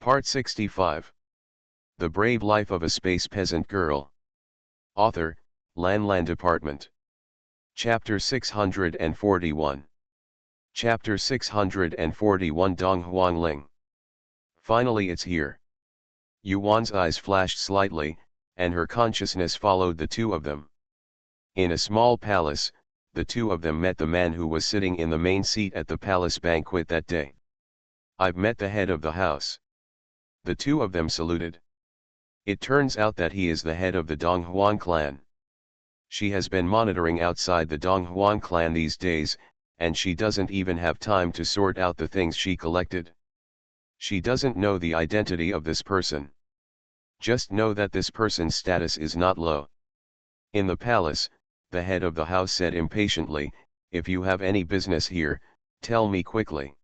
Part 65. The Brave Life of a Space Peasant Girl. Author, Lan Department. Chapter 641. Chapter 641 Dong Huang Ling. Finally it's here. Yuan's eyes flashed slightly, and her consciousness followed the two of them. In a small palace, the two of them met the man who was sitting in the main seat at the palace banquet that day. "I've met the head of the house." The two of them saluted. It turns out that he is the head of the Dong Huang clan. She has been monitoring outside the Dong Huang clan these days, and she doesn't even have time to sort out the things she collected. She doesn't know the identity of this person. Just know that this person's status is not low. In the palace, the head of the house said impatiently, "If you have any business here, tell me quickly."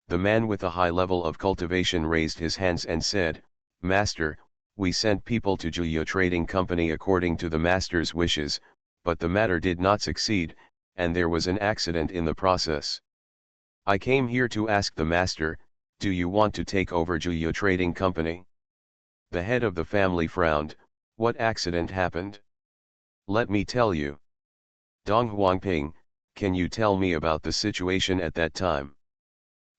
The man with a high level of cultivation raised his hands and said, "Master, we sent people to Juyo Trading Company according to the master's wishes, but the matter did not succeed, and there was an accident in the process. I came here to ask the master, do you want to take over Juyo Trading Company?" The head of the family frowned. "What accident happened?" "Let me tell you." "Dong Huangping, can you tell me about the situation at that time?"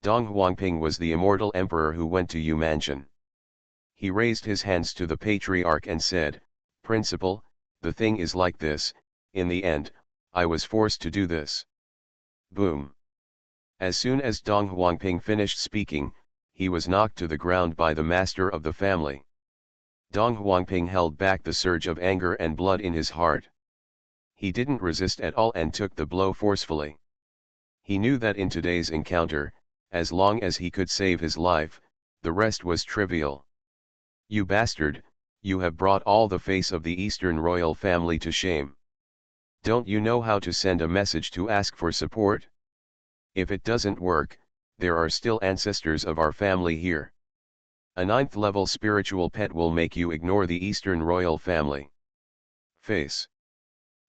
Dong Huangping was the immortal emperor who went to Yu Mansion. He raised his hands to the patriarch and said, "Principal, the thing is like this, in the end, I was forced to do this." Boom. As soon as Dong Huangping finished speaking, he was knocked to the ground by the master of the family. Dong Huangping held back the surge of anger and blood in his heart. He didn't resist at all and took the blow forcefully. He knew that in today's encounter, as long as he could save his life, the rest was trivial. "You bastard, you have brought all the face of the Eastern royal family to shame. Don't you know how to send a message to ask for support? If it doesn't work, there are still ancestors of our family here. A 9th level spiritual pet will make you ignore the Eastern royal family." Face.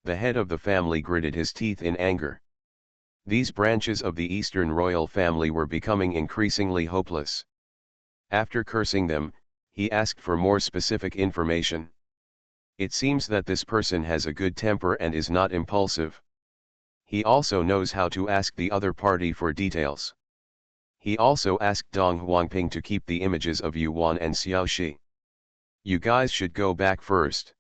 The head of the family gritted his teeth in anger. These branches of the Eastern royal family were becoming increasingly hopeless. After cursing them, he asked for more specific information. "It seems that this person has a good temper and is not impulsive. He also knows how to ask the other party for details." He also asked Dong Huangping to keep the images of Yuan and Xiaoxi. "You guys should go back first.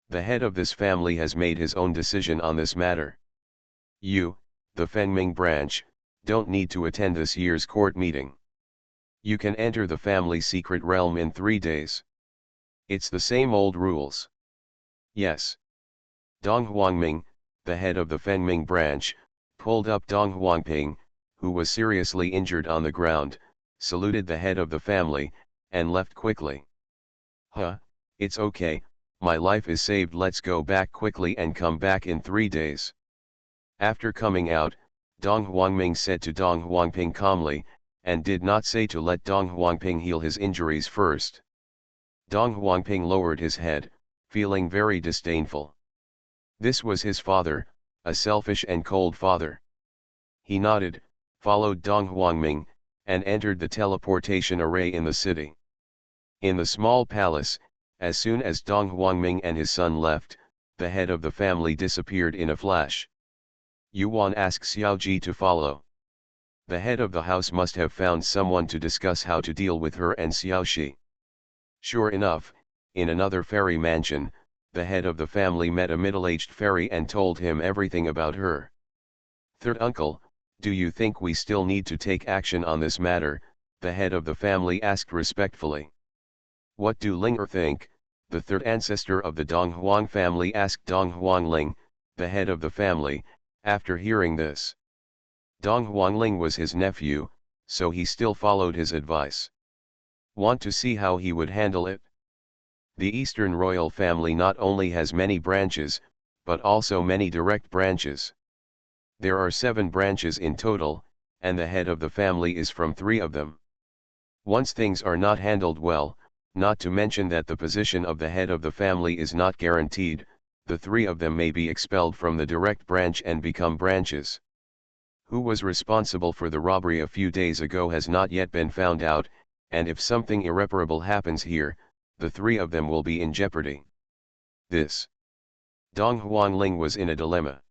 The head of this family has made his own decision on this matter. You, the Fengming branch, don't need to attend this year's court meeting. You can enter the family secret realm in 3 days. It's the same old rules." "Yes." Dong Huangming, the head of the Fengming branch, pulled up Dong Huangping, who was seriously injured on the ground, saluted the head of the family, and left quickly. "Huh, it's okay, my life is saved, let's go back quickly and come back in 3 days. After coming out, Dong Huangming said to Dong Huangping calmly, and did not say to let Dong Huangping heal his injuries first. Dong Huangping lowered his head, feeling very disdainful. This was his father, a selfish and cold father. He nodded, followed Dong Huangming, and entered the teleportation array in the city. In the small palace, as soon as Dong Huangming and his son left, the head of the family disappeared in a flash. Yuan asked Xiaoji to follow. The head of the house must have found someone to discuss how to deal with her and Xiaoxi. Sure enough, in another fairy mansion, the head of the family met a middle-aged fairy and told him everything about her. "Third uncle, do you think we still need to take action on this matter?" the head of the family asked respectfully. "What do Linger think?" the third ancestor of the Dong Huang family asked Dong Huangling, the head of the family, after hearing this. Dong Huangling was his nephew, so he still followed his advice. Want to see how he would handle it? The Eastern royal family not only has many branches, but also many direct branches. There are 7 branches in total, and the head of the family is from 3 of them. Once things are not handled well, not to mention that the position of the head of the family is not guaranteed, the 3 of them may be expelled from the direct branch and become branches. Who was responsible for the robbery a few days ago has not yet been found out, and if something irreparable happens here, the three of them will be in jeopardy. This Dong Huanling was in a dilemma.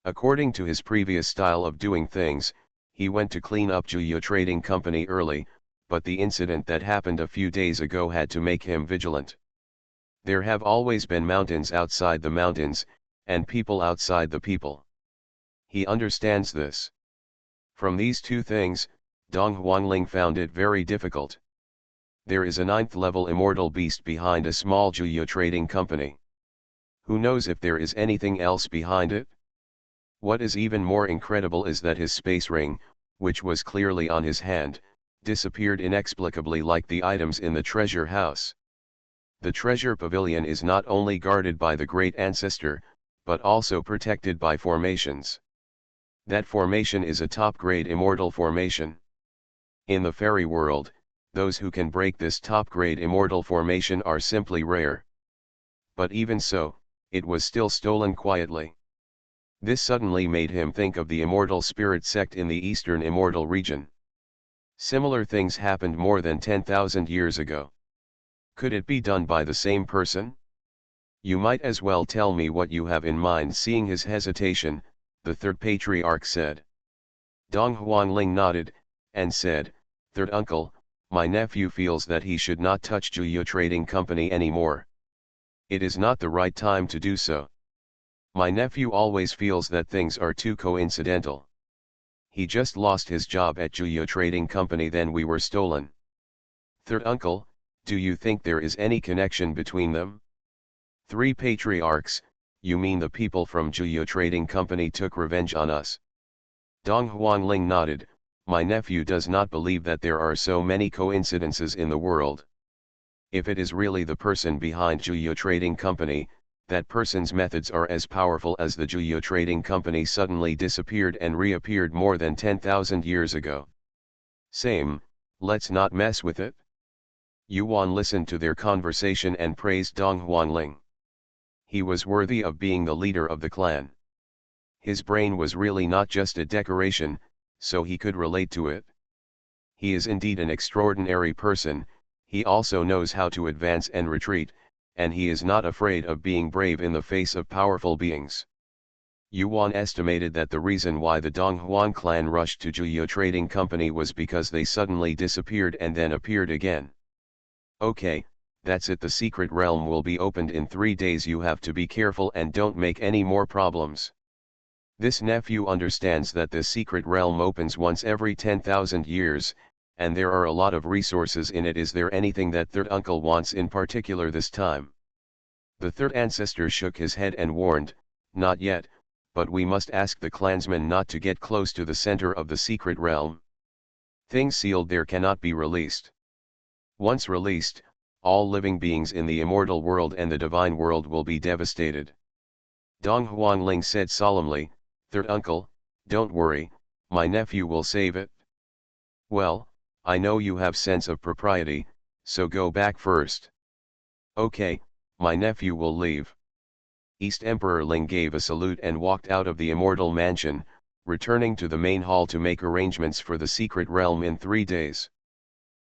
According to his previous style of doing things, he went to clean up Juyo Trading Company early, but the incident that happened a few days ago had to make him vigilant. There have always been mountains outside the mountains, and people outside the people. He understands this. From these two things, Dong Huanling found it very difficult. There is a 9th-level immortal beast behind a small Juyo Trading Company. Who knows if there is anything else behind it? What is even more incredible is that his space ring, which was clearly on his hand, disappeared inexplicably like the items in the treasure house. The treasure pavilion is not only guarded by the great ancestor, but also protected by formations. That formation is a top-grade immortal formation. In the fairy world, those who can break this top-grade immortal formation are simply rare. But even so, it was still stolen quietly. This suddenly made him think of the immortal spirit sect in the eastern immortal region. Similar things happened more than 10,000 years ago. Could it be done by the same person? You might as well tell me what you have in mind. Seeing his hesitation, the third patriarch said. Dong Huanling nodded, and said, "Third uncle, my nephew feels that he should not touch Juyo Trading Company anymore. It is not the right time to do so. My nephew always feels that things are too coincidental. He just lost his job at Juyo Trading Company, then we were stolen. Third uncle, do you think there is any connection between them?" Three patriarchs, you mean the people from Juyo Trading Company took revenge on us? Dong Huanling nodded. My nephew does not believe that there are so many coincidences in the world. If it is really the person behind Juyo Trading Company, that person's methods are as powerful as the Juyo Trading Company suddenly disappeared and reappeared more than 10,000 years ago. Same, let's not mess with it. Yuan listened to their conversation and praised Dong Huanling. He was worthy of being the leader of the clan. His brain was really not just a decoration, so he could relate to it. He is indeed an extraordinary person. He also knows how to advance and retreat, and he is not afraid of being brave in the face of powerful beings. Yuan estimated that the reason why the Donghuan clan rushed to Juyo Trading Company was because they suddenly disappeared and then appeared again. Okay, that's it. The secret realm will be opened in 3 days. You have to be careful and don't make any more problems. This nephew understands that the secret realm opens once every 10,000 years, and there are a lot of resources in it. Is there anything that third uncle wants in particular this time? The third ancestor shook his head and warned, not yet, but we must ask the clansmen not to get close to the center of the secret realm. Things sealed there cannot be released. Once released, all living beings in the immortal world and the divine world will be devastated. Dong Huanling said solemnly, "Third uncle, don't worry, my nephew will save it." "Well, I know you have sense of propriety, so go back first." "Okay, my nephew will leave." East Emperor Ling gave a salute and walked out of the immortal mansion, returning to the main hall to make arrangements for the secret realm in 3 days.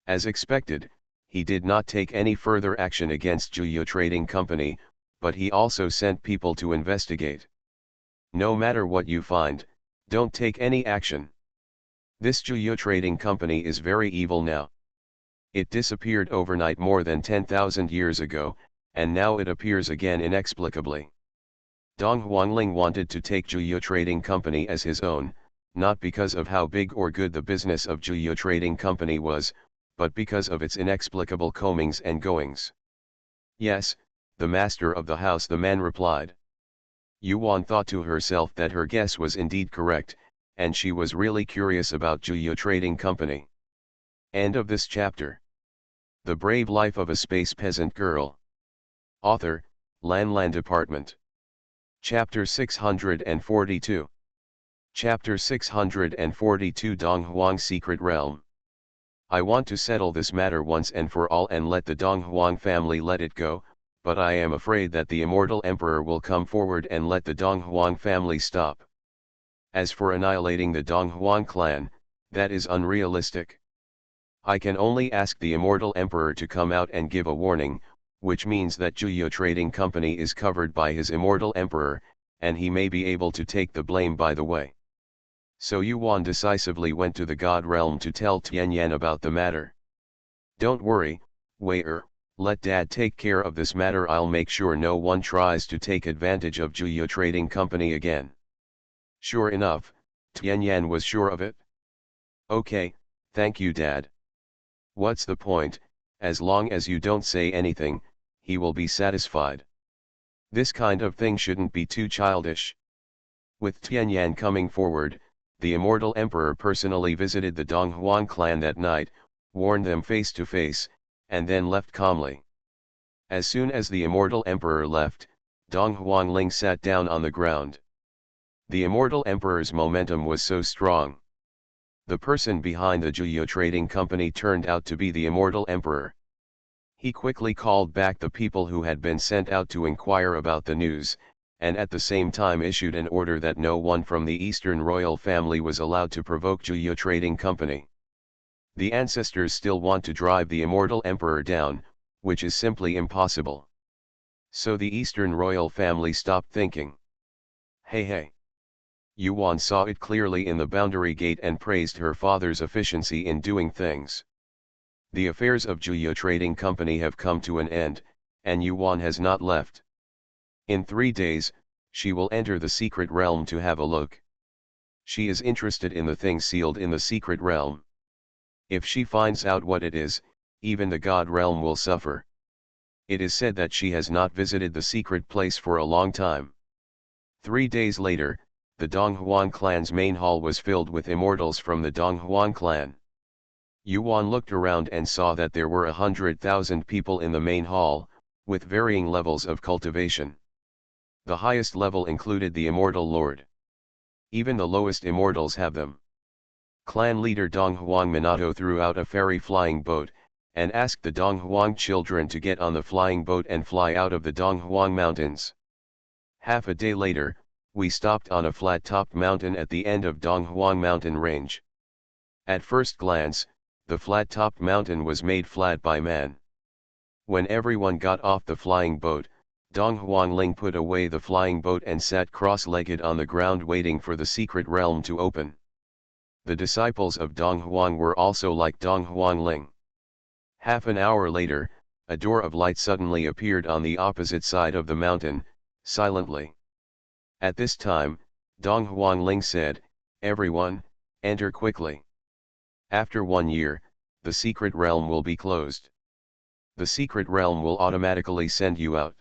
As expected, he did not take any further action against Juyo Trading Company, but he also sent people to investigate. No matter what you find, don't take any action. This Juyo Trading Company is very evil now. It disappeared overnight more than 10,000 years ago, and now it appears again inexplicably. Dong Huanling wanted to take Juyo Trading Company as his own, not because of how big or good the business of Juyo Trading Company was, but because of its inexplicable comings and goings. "Yes, the master of the house," the man replied. Yuan thought to herself that her guess was indeed correct, and she was really curious about Juyo Trading Company. End of this chapter. The Brave Life of a Space Peasant Girl. Author, Lan Department. Chapter 642. Chapter 642 Dong Huang Secret Realm. I want to settle this matter once and for all and let the Dong Huang family let it go, but I am afraid that the immortal emperor will come forward and let the Dong Huang family stop. As for annihilating the Dong Huang clan, that is unrealistic. I can only ask the immortal emperor to come out and give a warning, which means that Juyo Trading Company is covered by his immortal emperor, and he may be able to take the blame by the way. So Yuan decisively went to the God realm to tell Tianyan about the matter. Don't worry, Wei-er, let Dad take care of this matter. I'll make sure no one tries to take advantage of Juyo Trading Company again. Sure enough, Tianyan was sure of it. Okay, thank you Dad. What's the point? As long as you don't say anything, he will be satisfied. This kind of thing shouldn't be too childish. With Tianyan coming forward, the immortal emperor personally visited the Donghuang clan that night, warned them face to face, and then left calmly. As soon as the immortal emperor left, Dong Huangling sat down on the ground. The immortal emperor's momentum was so strong. The person behind the Juyo Trading Company turned out to be the immortal emperor. He quickly called back the people who had been sent out to inquire about the news, and at the same time issued an order that no one from the Eastern royal family was allowed to provoke Juyo Trading Company. The ancestors still want to drive the immortal emperor down, which is simply impossible. So the Eastern royal family stopped thinking. Hey. Yuan saw it clearly in the boundary gate and praised her father's efficiency in doing things. The affairs of Juyo Trading Company have come to an end, and Yuan has not left. In 3 days, she will enter the secret realm to have a look. She is interested in the things sealed in the secret realm. If she finds out what it is, even the God realm will suffer. It is said that she has not visited the secret place for a long time. 3 days later, the Donghuang clan's main hall was filled with immortals from the Donghuang clan. Yuan looked around and saw that there were 100,000 people in the main hall, with varying levels of cultivation. The highest level included the immortal lord. Even the lowest immortals have them. Clan leader Donghuang Minato threw out a fairy flying boat, and asked the Donghuang children to get on the flying boat and fly out of the Donghuang mountains. Half a day later, we stopped on a flat-topped mountain at the end of Donghuang mountain range. At first glance, the flat-topped mountain was made flat by man. When everyone got off the flying boat, Dong Huangling put away the flying boat and sat cross-legged on the ground waiting for the secret realm to open. The disciples of Dong Huang were also like Dong Huangling. Half an hour later, a door of light suddenly appeared on the opposite side of the mountain, silently. At this time, Dong Huangling said, "Everyone, enter quickly. After 1 year, the secret realm will be closed. The secret realm will automatically send you out.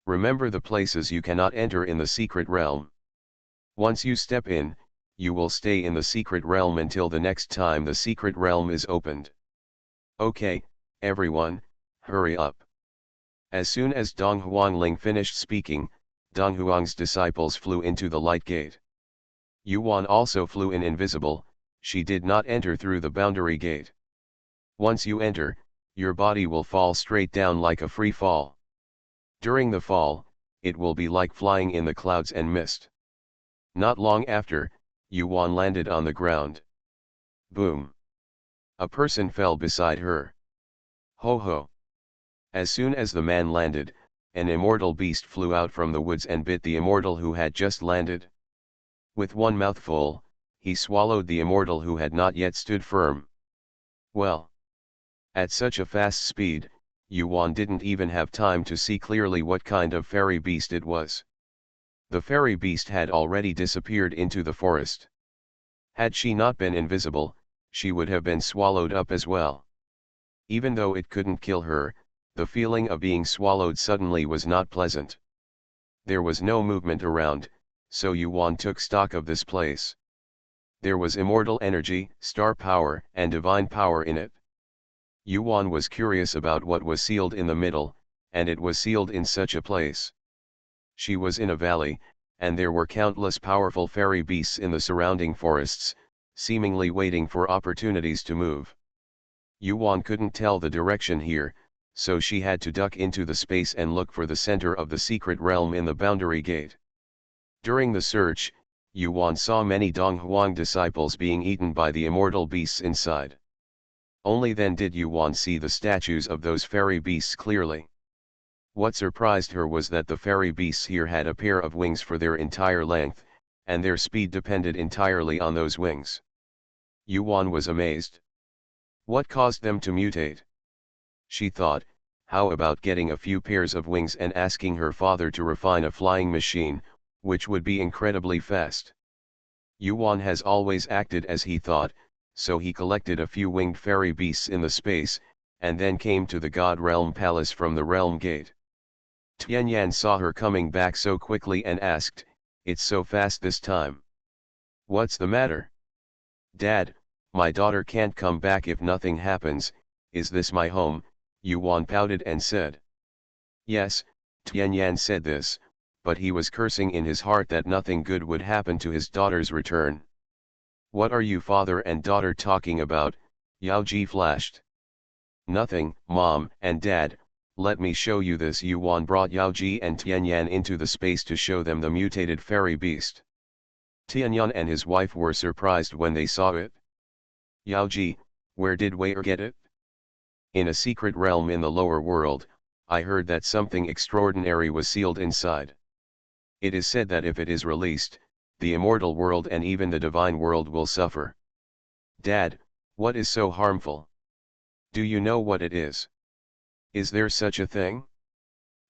Remember the places you cannot enter in the secret realm. Once you step in, you will stay in the secret realm until the next time the secret realm is opened. Okay, everyone, hurry up." As soon as Dong Huangling finished speaking, Dong Huang's disciples flew into the light gate. Yuan also flew in invisible. She did not enter through the boundary gate. Once you enter, your body will fall straight down like a free fall. During the fall, it will be like flying in the clouds and mist. Not long after, Yuan landed on the ground. Boom! A person fell beside her. Ho ho! As soon as the man landed, an immortal beast flew out from the woods and bit the immortal who had just landed. With one mouthful, he swallowed the immortal who had not yet stood firm. Well, at such a fast speed, Yuan didn't even have time to see clearly what kind of fairy beast it was. The fairy beast had already disappeared into the forest. Had she not been invisible, she would have been swallowed up as well. Even though it couldn't kill her, the feeling of being swallowed suddenly was not pleasant. There was no movement around, so Yuan took stock of this place. There was immortal energy, star power, and divine power in it. Yuan was curious about what was sealed in the middle, and it was sealed in such a place. She was in a valley, and there were countless powerful fairy beasts in the surrounding forests, seemingly waiting for opportunities to move. Yuan couldn't tell the direction here, so she had to duck into the space and look for the center of the secret realm in the boundary gate. During the search, Yuan saw many Dong Huang disciples being eaten by the immortal beasts inside. Only then did Yuan see the statues of those fairy beasts clearly. What surprised her was that the fairy beasts here had a pair of wings for their entire length, and their speed depended entirely on those wings. Yuan was amazed. What caused them to mutate? She thought, how about getting a few pairs of wings and asking her father to refine a flying machine, which would be incredibly fast. Yuan has always acted as he thought, so he collected a few winged fairy beasts in the space, and then came to the God Realm Palace from the Realm Gate. Tianyan saw her coming back so quickly and asked, "It's so fast this time. What's the matter?" "Dad, my daughter can't come back if nothing happens. Is this my home?" Yuan pouted and said. Yes, Tianyan said this, but he was cursing in his heart that nothing good would happen to his daughter's return. "What are you father and daughter talking about?" Yao Ji flashed. "Nothing, Mom and Dad, let me show you this." Yuan brought Yao Ji and Tianyan into the space to show them the mutated fairy beast. Tianyan and his wife were surprised when they saw it. "Yao Ji, where did Wei get it?" "In a secret realm in the lower world, I heard that something extraordinary was sealed inside. It is said that if it is released, the immortal world and even the divine world will suffer." "Dad, what is so harmful? Do you know what it is? Is there such a thing?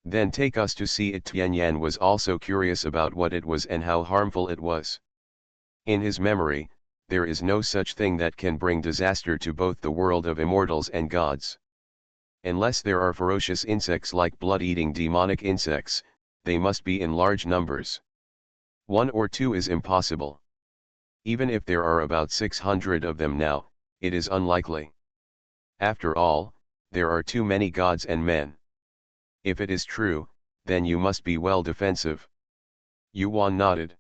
Then take us to see it." Tianyan was also curious about what it was and how harmful it was. In his memory, there is no such thing that can bring disaster to both the world of immortals and gods. Unless there are ferocious insects like blood-eating demonic insects, they must be in large numbers. 1 or 2 is impossible. Even if there are about 600 of them now, it is unlikely. After all, there are too many gods and men. If it is true, then you must be well defensive. Yuan nodded.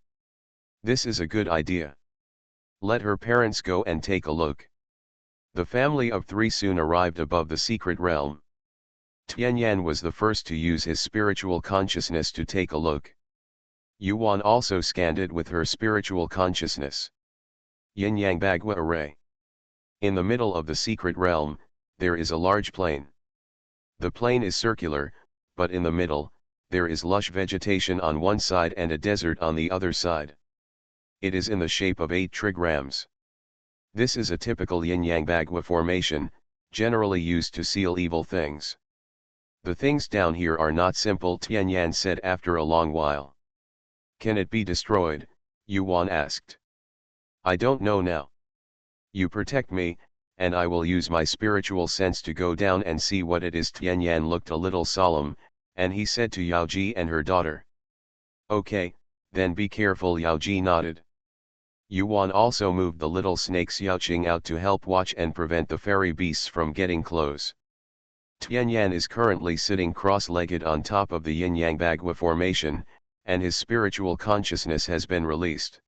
This is a good idea. Let her parents go and take a look. The family of 3 soon arrived above the secret realm. Tianyan was the first to use his spiritual consciousness to take a look. Yuan also scanned it with her spiritual consciousness. Yin-Yang Bagua Array. In the middle of the secret realm, there is a large plain. The plain is circular, but in the middle, there is lush vegetation on one side and a desert on the other side. It is in the shape of 8 trigrams. This is a typical yin-yang bagua formation, generally used to seal evil things. "The things down here are not simple," Tianyan said after a long while. "Can it be destroyed?" Yuan asked. "I don't know now. You protect me, and I will use my spiritual sense to go down and see what it is." Tianyan looked a little solemn, and he said to Yao Ji and her daughter. "Okay, then be careful." Yao Ji nodded. Yuan also moved the little snakes Yaoqing out to help watch and prevent the fairy beasts from getting close. Tianyan is currently sitting cross-legged on top of the yin-yang bagua formation, and his spiritual consciousness has been released.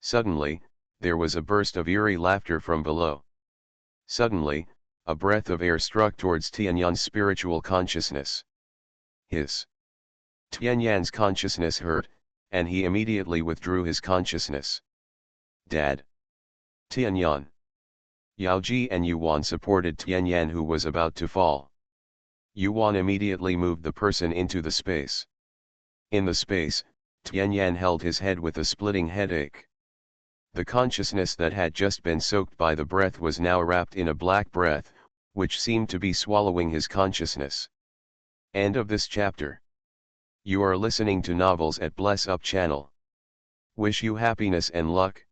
Suddenly, there was a burst of eerie laughter from below. Suddenly, a breath of air struck towards Tianyan's spiritual consciousness. Hiss! Tianyan's consciousness hurt, and he immediately withdrew his consciousness. "Dad!" Tianyan. Yao Ji and Yuan supported Tianyan, who was about to fall. Yuan immediately moved the person into the space. In the space, Tianyan held his head with a splitting headache. The consciousness that had just been soaked by the breath was now wrapped in a black breath, which seemed to be swallowing his consciousness. End of this chapter. You are listening to Novels at Bless Up channel. Wish you happiness and luck.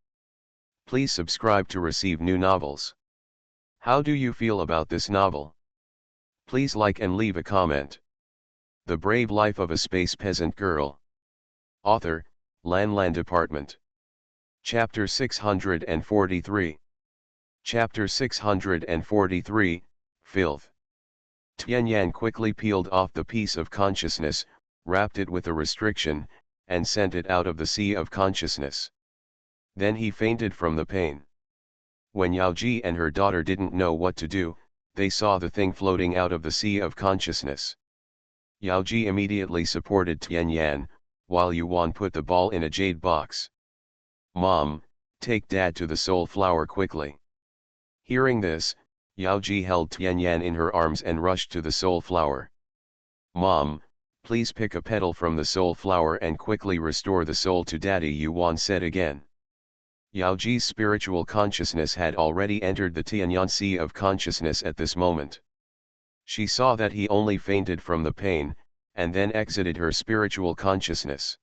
Please subscribe to receive new novels. How do you feel about this novel? Please like and leave a comment. The Brave Life of a Space Peasant Girl. Author, Lan Department. Chapter 643. Chapter 643, Filth. Tianyan quickly peeled off the piece of consciousness, wrapped it with a restriction, and sent it out of the sea of consciousness. Then he fainted from the pain. When Yao Ji and her daughter didn't know what to do, they saw the thing floating out of the sea of consciousness. Yao Ji immediately supported Tianyan, while Yuan put the ball in a jade box. "Mom, take Dad to the soul flower quickly." Hearing this, Yao Ji held Tianyan in her arms and rushed to the soul flower. "Mom, please pick a petal from the soul flower and quickly restore the soul to Daddy," Yuan said again. Yao Ji's spiritual consciousness had already entered the Tianyan Sea of consciousness at this moment. She saw that he only fainted from the pain, and then exited her spiritual consciousness.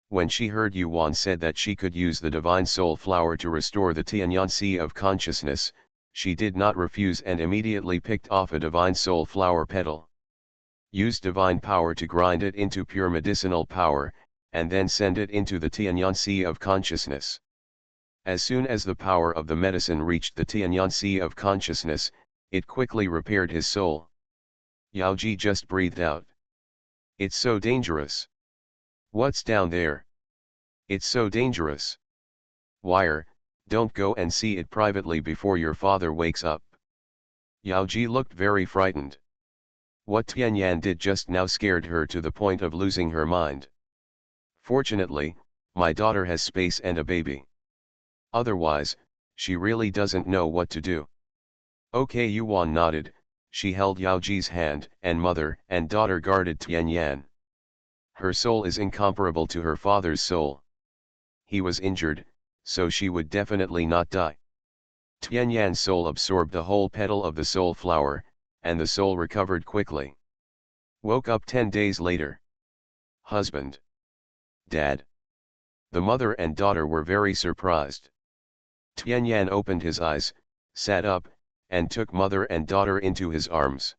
When she heard Yuan said that she could use the divine soul flower to restore the Tianyan Sea of consciousness, she did not refuse and immediately picked off a divine soul flower petal. Use divine power to grind it into pure medicinal power, and then send it into the Tianyan Sea of consciousness. As soon as the power of the medicine reached the Tianyan Sea of consciousness, it quickly repaired his soul. Yao Ji just breathed out. "It's so dangerous. What's down there? It's so dangerous. Wire, don't go and see it privately before your father wakes up." Yao Ji looked very frightened. What Tianyan did just now scared her to the point of losing her mind. "Fortunately, my daughter has space and a baby. Otherwise, she really doesn't know what to do." "Okay," Yuan nodded. She held Yao Ji's hand, and mother and daughter guarded Tianyan. Her soul is incomparable to her father's soul. He was injured, so she would definitely not die. Tianyan's soul absorbed the whole petal of the soul flower, and the soul recovered quickly. Woke up 10 days later. Husband. Dad. The mother and daughter were very surprised. Tianyan opened his eyes, sat up, and took mother and daughter into his arms.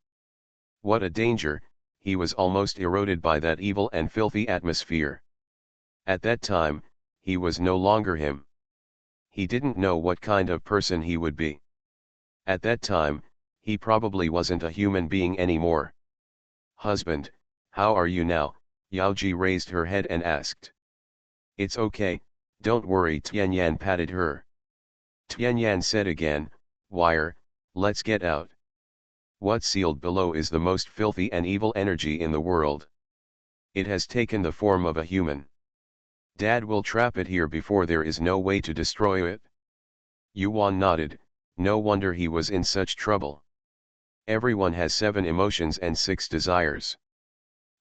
What a danger, he was almost eroded by that evil and filthy atmosphere. At that time, he was no longer him. He didn't know what kind of person he would be. At that time, he probably wasn't a human being anymore. "Husband, how are you now?" Yao Ji raised her head and asked. "It's okay, don't worry," Tianyan patted her. Tianyan said again, "Wire, let's get out. What's sealed below is the most filthy and evil energy in the world. It has taken the form of a human. Dad will trap it here before there is no way to destroy it." Yuan nodded. No wonder he was in such trouble. Everyone has 7 emotions and 6 desires.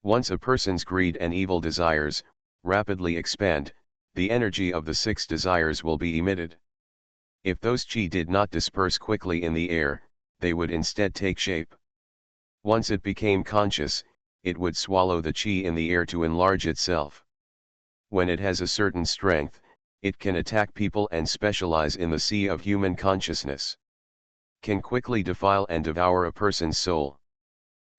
Once a person's greed and evil desires rapidly expand, the energy of the 6 desires will be emitted. If those chi did not disperse quickly in the air, they would instead take shape. Once it became conscious, it would swallow the chi in the air to enlarge itself. When it has a certain strength, it can attack people and specialize in the sea of human consciousness. Can quickly defile and devour a person's soul.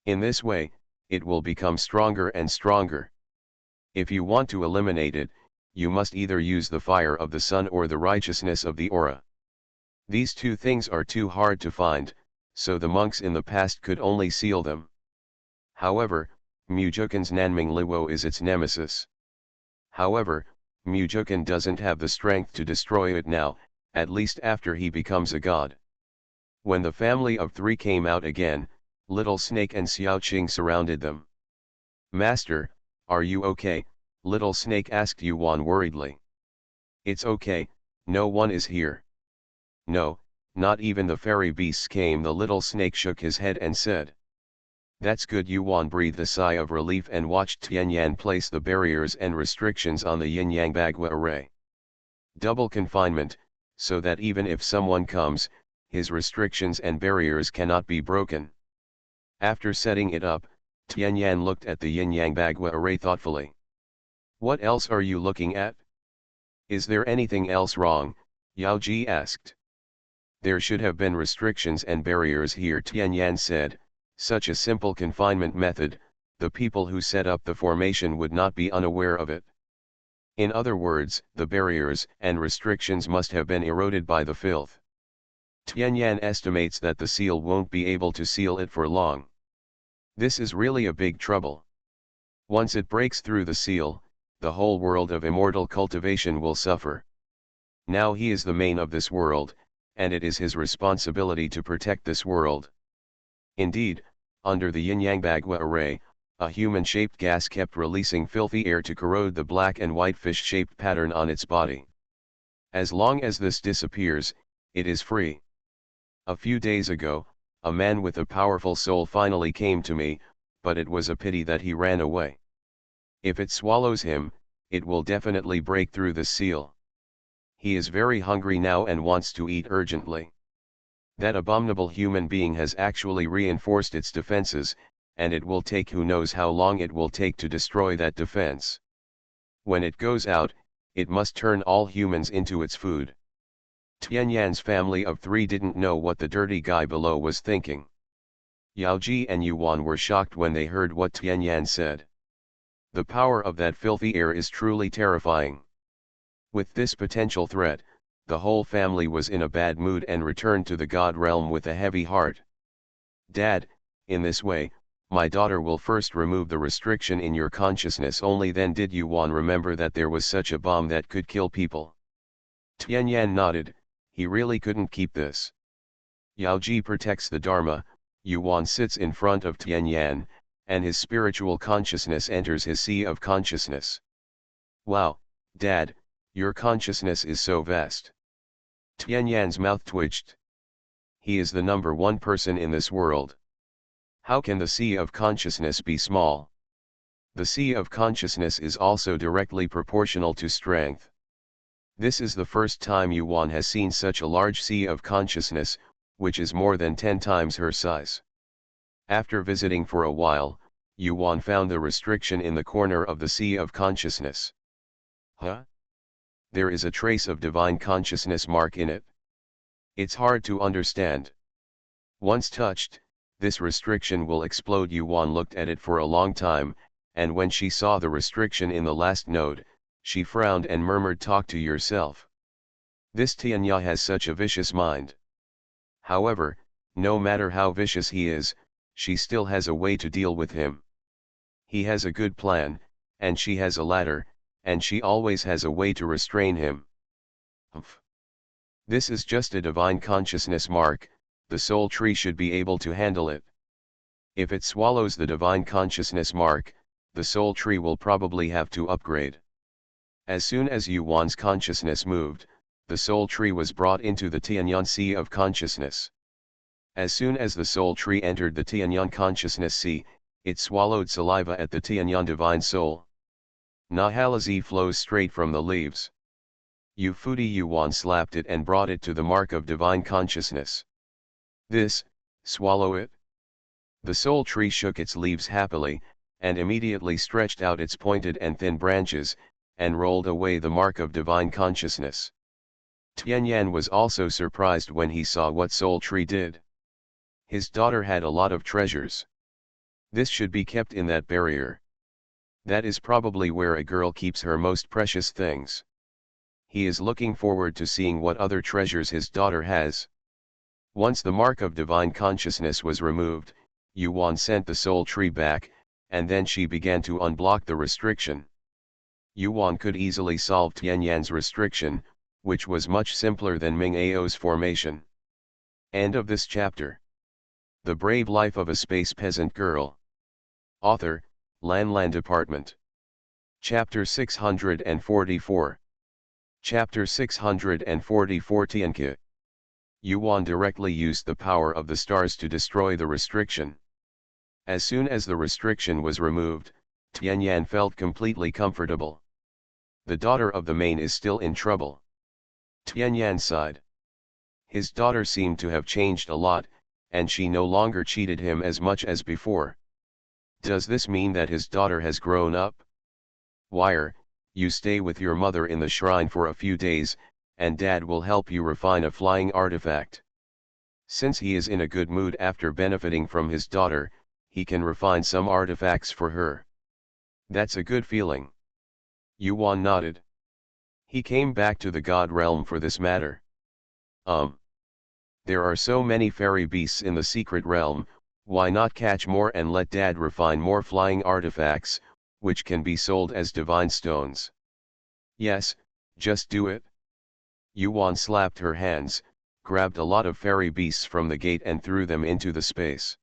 In this way, it will become stronger and stronger. If you want to eliminate it, you must either use the fire of the sun or the righteousness of the aura. These 2 things are too hard to find, so the monks in the past could only seal them. However, Mujukan's Nanming Liwo is its nemesis. However, Mujukan doesn't have the strength to destroy it now, at least after he becomes a god. When the family of 3 came out again, Little Snake and Xiaoqing surrounded them. "Master, are you okay?" Little Snake asked Yuan worriedly. "It's okay, no one is here." "No, not even the fairy beasts came." The little snake shook his head and said. "That's good." Yuan breathed a sigh of relief and watched Tianyan place the barriers and restrictions on the yin-yang bagua array. Double confinement, so that even if someone comes, his restrictions and barriers cannot be broken. After setting it up, Tianyan looked at the yin-yang bagua array thoughtfully. "What else are you looking at? Is there anything else wrong?" Yao Ji asked. "There should have been restrictions and barriers here," Tianyan said. "Such a simple confinement method, the people who set up the formation would not be unaware of it. In other words, the barriers and restrictions must have been eroded by the filth. Tianyan estimates that the seal won't be able to seal it for long. This is really a big trouble. Once it breaks through the seal, the whole world of immortal cultivation will suffer. Now he is the main of this world, and it is his responsibility to protect this world." Indeed, under the yin-yang bagua array, a human-shaped gas kept releasing filthy air to corrode the black and white fish-shaped pattern on its body. As long as this disappears, it is free. A few days ago, a man with a powerful soul finally came to me, but it was a pity that he ran away. If it swallows him, it will definitely break through the seal. He is very hungry now and wants to eat urgently. That abominable human being has actually reinforced its defenses, and it will take who knows how long it will take to destroy that defense. When it goes out, it must turn all humans into its food. Tianyan's family of 3 didn't know what the dirty guy below was thinking. Yaoji and Yuan were shocked when they heard what Tianyan said. The power of that filthy air is truly terrifying. With this potential threat, the whole family was in a bad mood and returned to the God realm with a heavy heart. Dad, in this way, my daughter will first remove the restriction in your consciousness, only then did Yuan remember that there was such a bomb that could kill people. Tianyan nodded, he really couldn't keep this. Yaoji protects the Dharma, Yuan sits in front of Tianyan, and his spiritual consciousness enters his sea of consciousness. Wow, Dad, your consciousness is so vast. Tianyan's mouth twitched. He is the number 1 person in this world. How can the sea of consciousness be small? The sea of consciousness is also directly proportional to strength. This is the first time Yuan has seen such a large sea of consciousness, which is more than 10 times her size. After visiting for a while, Yuan found the restriction in the corner of the sea of consciousness. Huh? There is a trace of divine consciousness mark in it. It's hard to understand. Once touched, this restriction will explode. Yuan looked at it for a long time, and when she saw the restriction in the last node, she frowned and murmured, talk to yourself. This Tianya has such a vicious mind. However, no matter how vicious he is, she still has a way to deal with him. He has a good plan, and she has a ladder, and she always has a way to restrain him. Humph. This is just a divine consciousness mark, the soul tree should be able to handle it. If it swallows the divine consciousness mark, the soul tree will probably have to upgrade. As soon as Yuan's consciousness moved, the soul tree was brought into the Tianyan sea of consciousness. As soon as the soul tree entered the Tianyan consciousness sea, it swallowed saliva at the Tianyan divine soul. Nahalazi flows straight from the leaves. Yufuti Yuan slapped it and brought it to the mark of divine consciousness. This, swallow it. The soul tree shook its leaves happily, and immediately stretched out its pointed and thin branches, and rolled away the mark of divine consciousness. Tianyan was also surprised when he saw what soul tree did. His daughter had a lot of treasures. This should be kept in that barrier. That is probably where a girl keeps her most precious things. He is looking forward to seeing what other treasures his daughter has. Once the mark of divine consciousness was removed, Yuan sent the soul tree back, and then she began to unblock the restriction. Yuan could easily solve Tianyan's restriction, which was much simpler than Ming Ao's formation. End of this chapter. The Brave Life of a Space Peasant Girl. Author, Lan Department. Chapter 644. Chapter 644 Tianke. Yuan directly used the power of the stars to destroy the restriction. As soon as the restriction was removed, Tianyan felt completely comfortable. The daughter of the main is still in trouble. Tianyan sighed. His daughter seemed to have changed a lot, and she no longer cheated him as much as before. Does this mean that his daughter has grown up? Wire, you stay with your mother in the shrine for a few days, and Dad will help you refine a flying artifact. Since he is in a good mood after benefiting from his daughter, he can refine some artifacts for her. That's a good feeling. Yuan nodded. He came back to the God realm for this matter. There are so many fairy beasts in the secret realm, why not catch more and let Dad refine more flying artifacts, which can be sold as divine stones? Yes, just do it. Yuan slapped her hands, grabbed a lot of fairy beasts from the gate and threw them into the space.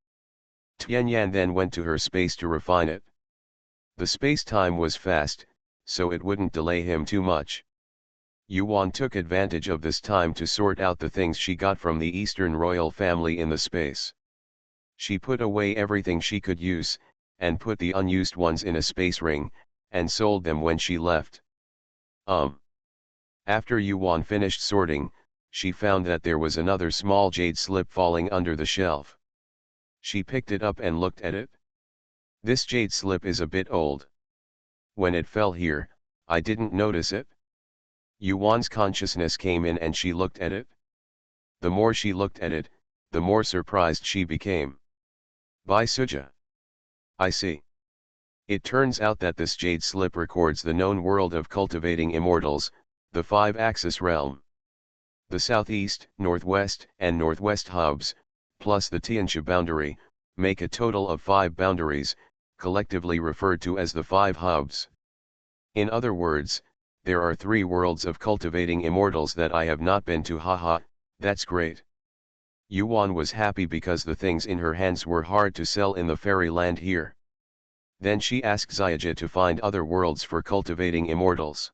Tianyan then went to her space to refine it. The space-time was fast, so it wouldn't delay him too much. Yuan took advantage of this time to sort out the things she got from the Eastern royal family in the space. She put away everything she could use, and put the unused ones in a space ring, and sold them when she left. After Yuan finished sorting, she found that there was another small jade slip falling under the shelf. She picked it up and looked at it. This jade slip is a bit old. When it fell here, I didn't notice it. Yuan's consciousness came in and she looked at it. The more she looked at it, the more surprised she became. By Suja. I see. It turns out that this jade slip records the known world of cultivating immortals, the 5-axis realm. The southeast, northwest, and northwest hubs, plus the Tianxia boundary, make a total of 5 boundaries, collectively referred to as the 5 hubs. In other words, there are 3 worlds of cultivating immortals that I have not been to. Haha, that's great. Yuan was happy because the things in her hands were hard to sell in the fairyland here. Then she asked Xiaoji to find other worlds for cultivating immortals.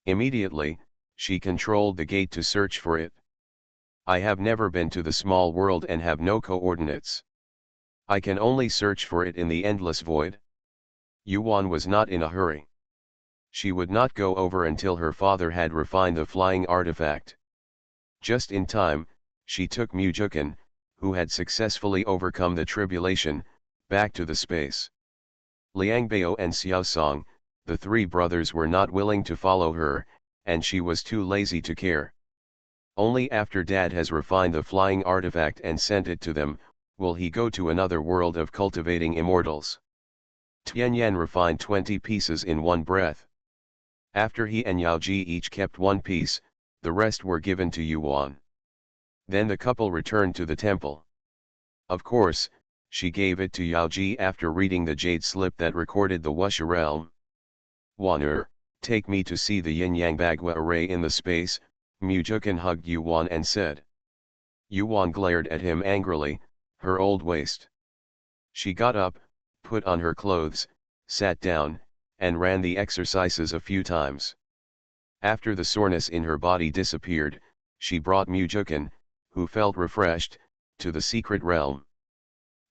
Immediately, she controlled the gate to search for it. I have never been to the small world and have no coordinates. I can only search for it in the endless void. Yuan was not in a hurry. She would not go over until her father had refined the flying artifact. Just in time, she took Mujukan, who had successfully overcome the tribulation, back to the space. Liangbao and Xiaosong, the 3 brothers, were not willing to follow her, and she was too lazy to care. Only after Dad has refined the flying artifact and sent it to them, will he go to another world of cultivating immortals. Tianyan refined 20 pieces in one breath. After he and Yaoji each kept 1 piece, the rest were given to Yuan. Then the couple returned to the temple. Of course, she gave it to Yaoji after reading the jade slip that recorded the Wuxia realm. Waner, take me to see the yin-yang bagua array in the space, Mujukan hugged Yuan and said. Yuan glared at him angrily, her old waist. She got up, put on her clothes, sat down, and ran the exercises a few times. After the soreness in her body disappeared, she brought Mujukan, who felt refreshed, to the secret realm.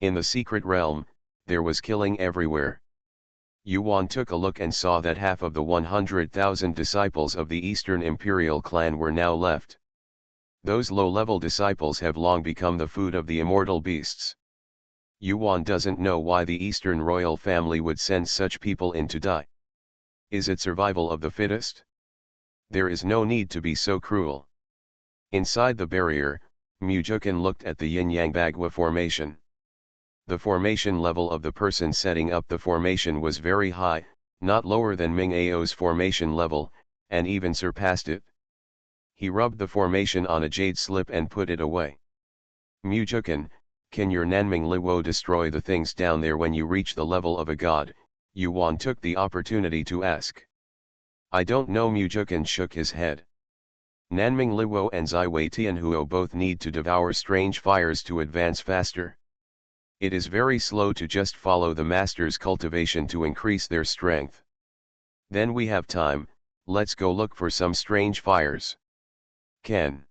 In the secret realm, there was killing everywhere. Yuan took a look and saw that half of the 100,000 disciples of the Eastern Imperial clan were now left. Those low-level disciples have long become the food of the immortal beasts. Yuan doesn't know why the Eastern royal family would send such people in to die. Is it survival of the fittest? There is no need to be so cruel. Inside the barrier, Mujukan looked at the yin-yang bagua formation. The formation level of the person setting up the formation was very high, not lower than Ming Ao's formation level, and even surpassed it. He rubbed the formation on a jade slip and put it away. Mujukan, can your Nanming Liwo destroy the things down there when you reach the level of a god? Yuan took the opportunity to ask. I don't know. Mujukan shook his head. Nanming Liwo and Zaiwei Tianhuo both need to devour strange fires to advance faster. It is very slow to just follow the master's cultivation to increase their strength. Then we have time, let's go look for some strange fires. Ken.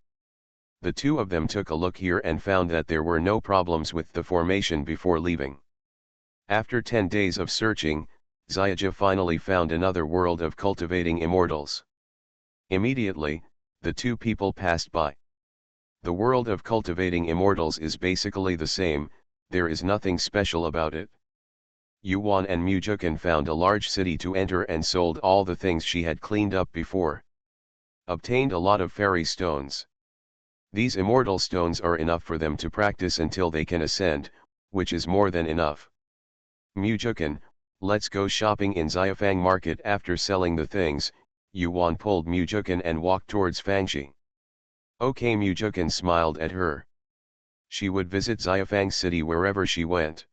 The 2 of them took a look here and found that there were no problems with the formation before leaving. After 10 days of searching, Xiaoji finally found another world of cultivating immortals. Immediately, the 2 people passed by. The world of cultivating immortals is basically the same, there is nothing special about it. Yuan and Mujukan found a large city to enter and sold all the things she had cleaned up before. Obtained a lot of fairy stones. These immortal stones are enough for them to practice until they can ascend, which is more than enough. Mujukan, let's go shopping in Xiafang market. After selling the things, Yuan pulled Mujukan and walked towards Fangxi. Okay. Mujukan smiled at her. She would visit Xiafang city wherever she went.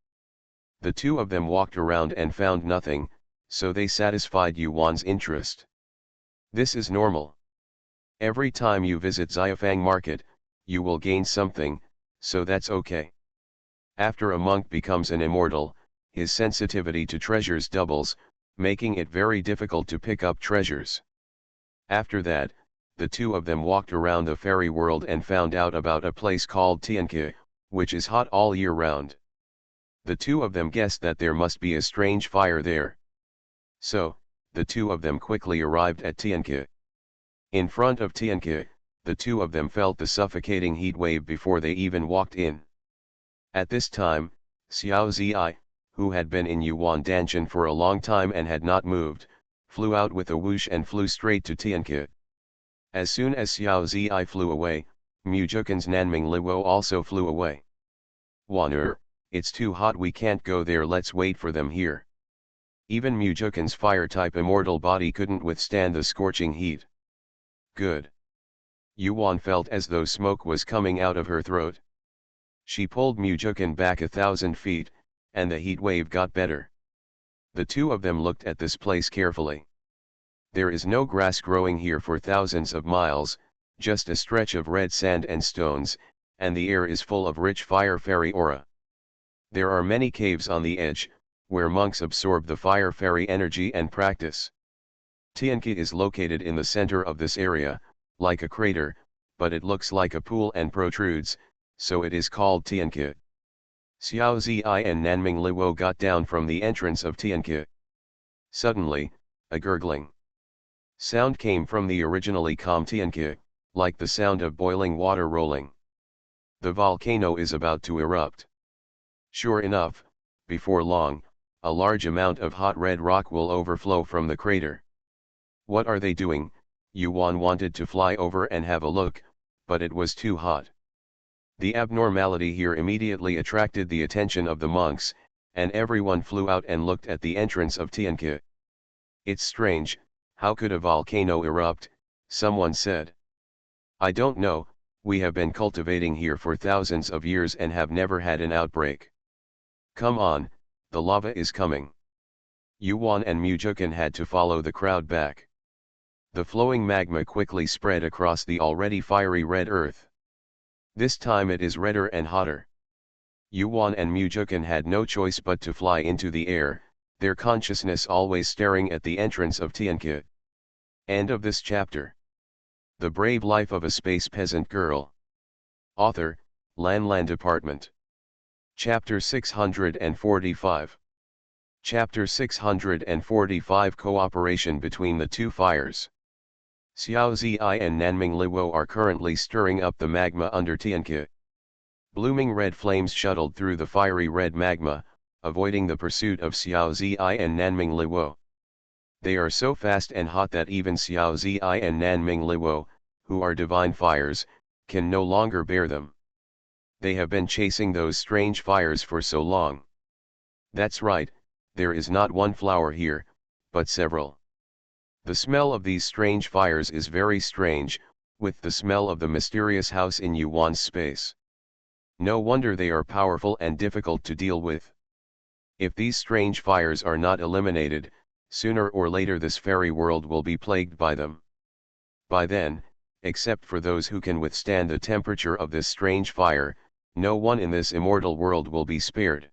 The 2 of them walked around and found nothing, so they satisfied Yuan's interest. This is normal. Every time you visit Xiafang market, you will gain something, so that's okay. After a monk becomes an immortal, his sensitivity to treasures doubles, making it very difficult to pick up treasures. After that, the two of them walked around the fairy world and found out about a place called Tianke, which is hot all year round. The two of them guessed that there must be a strange fire there. So, the two of them quickly arrived at Tianke. In front of Tianke, the two of them felt the suffocating heat wave before they even walked in. At this time, Xiao Zi, who had been in Yuan Danshan for a long time and had not moved, flew out with a whoosh and flew straight to Tianke. As soon as Xiao Zi flew away, Mujukan's Nanming Liwo also flew away. Waner, it's too hot, we can't go there, let's wait for them here. Even Mujukan's fire-type immortal body couldn't withstand the scorching heat. Good. Yuan felt as though smoke was coming out of her throat. She pulled Mujukan back 1,000 feet, and the heat wave got better. The two of them looked at this place carefully. There is no grass growing here for thousands of miles, just a stretch of red sand and stones, and the air is full of rich fire fairy aura. There are many caves on the edge, where monks absorb the fire fairy energy and practice. Tianke is located in the center of this area, like a crater, but it looks like a pool and protrudes, so it is called Tianke. Xiao Zi and Nanming Liwo got down from the entrance of Tianke. Suddenly, a gurgling sound came from the originally calm Tianke, like the sound of boiling water rolling. The volcano is about to erupt. Sure enough, before long, a large amount of hot red rock will overflow from the crater. What are they doing? Yuan wanted to fly over and have a look, but it was too hot. The abnormality here immediately attracted the attention of the monks, and everyone flew out and looked at the entrance of Tianke. It's strange, how could a volcano erupt? Someone said. I don't know, we have been cultivating here for thousands of years and have never had an outbreak. Come on, the lava is coming. Yuan and Mujukan had to follow the crowd back. The flowing magma quickly spread across the already fiery red earth. This time it is redder and hotter. Yuan and Mujukan had no choice but to fly into the air, their consciousness always staring at the entrance of Tianke. End of this chapter. The Brave Life of a Space Peasant Girl. Author, Lan Department. Chapter 645. Chapter 645 Cooperation between the two fires. Xiao Zi and Nanming Liwo are currently stirring up the magma under Tianke. Blooming red flames shuttled through the fiery red magma, avoiding the pursuit of Xiao Zi and Nanming Liwo. They are so fast and hot that even Xiao Zi and Nanming Liwo, who are divine fires, can no longer bear them. They have been chasing those strange fires for so long. That's right, there is not one flower here, but several. The smell of these strange fires is very strange, with the smell of the mysterious house in Yuan's space. No wonder they are powerful and difficult to deal with. If these strange fires are not eliminated, sooner or later this fairy world will be plagued by them. By then, except for those who can withstand the temperature of this strange fire, no one in this immortal world will be spared.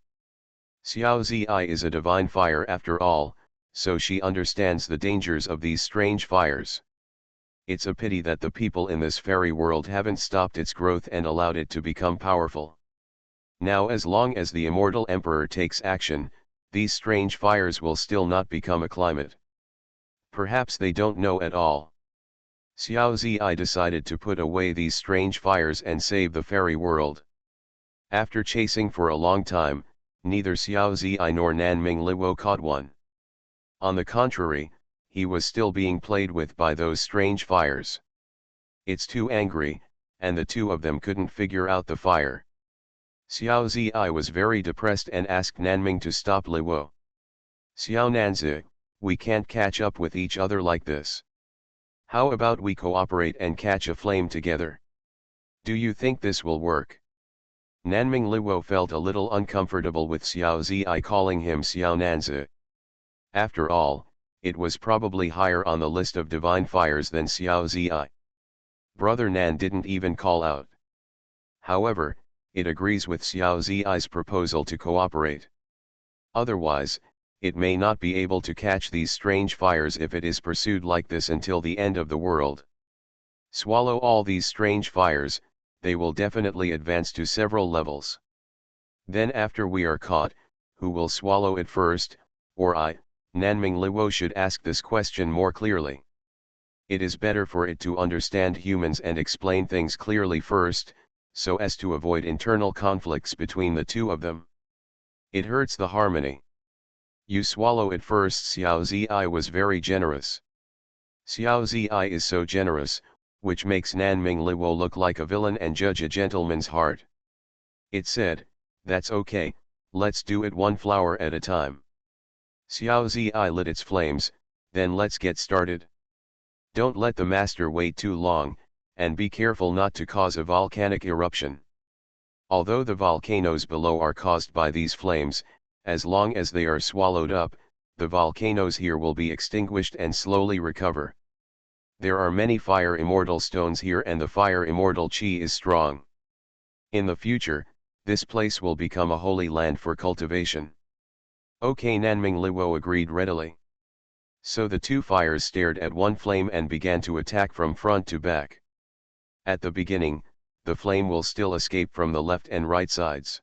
Xiao Zi is a divine fire after all, so she understands the dangers of these strange fires. It's a pity that the people in this fairy world haven't stopped its growth and allowed it to become powerful. Now as long as the immortal emperor takes action, these strange fires will still not become a climate. Perhaps they don't know at all. Xiao Zi decided to put away these strange fires and save the fairy world. After chasing for a long time, neither Xiao Zi nor Nanming Liwo caught one. On the contrary, he was still being played with by those strange fires. It's too angry, and the two of them couldn't figure out the fire. Xiao Zi was very depressed and asked Nanming to stop Liwo. Xiao Nanzi, we can't catch up with each other like this. How about we cooperate and catch a flame together? Do you think this will work? Nanming Liwo felt a little uncomfortable with Xiao Zi calling him Xiao Nanzi. After all, it was probably higher on the list of divine fires than Xiao Zi. Brother Nan didn't even call out. However, it agrees with Xiao Zi's proposal to cooperate. Otherwise, it may not be able to catch these strange fires if it is pursued like this until the end of the world. Swallow all these strange fires, they will definitely advance to several levels. Then after we are caught, who will swallow it first, or I, Nanming Liwo should ask this question more clearly. It is better for it to understand humans and explain things clearly first, so as to avoid internal conflicts between the two of them. It hurts the harmony. You swallow it first. Xiao Zi was very generous. Xiao Zi is so generous, which makes Nanming Liwo look like a villain and judge a gentleman's heart. It said, "That's okay, let's do it one flower at a time." Xiao Zi lit its flames, "Then let's get started. Don't let the master wait too long, and be careful not to cause a volcanic eruption. Although the volcanoes below are caused by these flames, as long as they are swallowed up, the volcanoes here will be extinguished and slowly recover. There are many fire immortal stones here and the fire immortal chi is strong. In the future, this place will become a holy land for cultivation." Okay, Nanming Liwo agreed readily. So the two fires stared at one flame and began to attack from front to back. At the beginning, the flame will still escape from the left and right sides.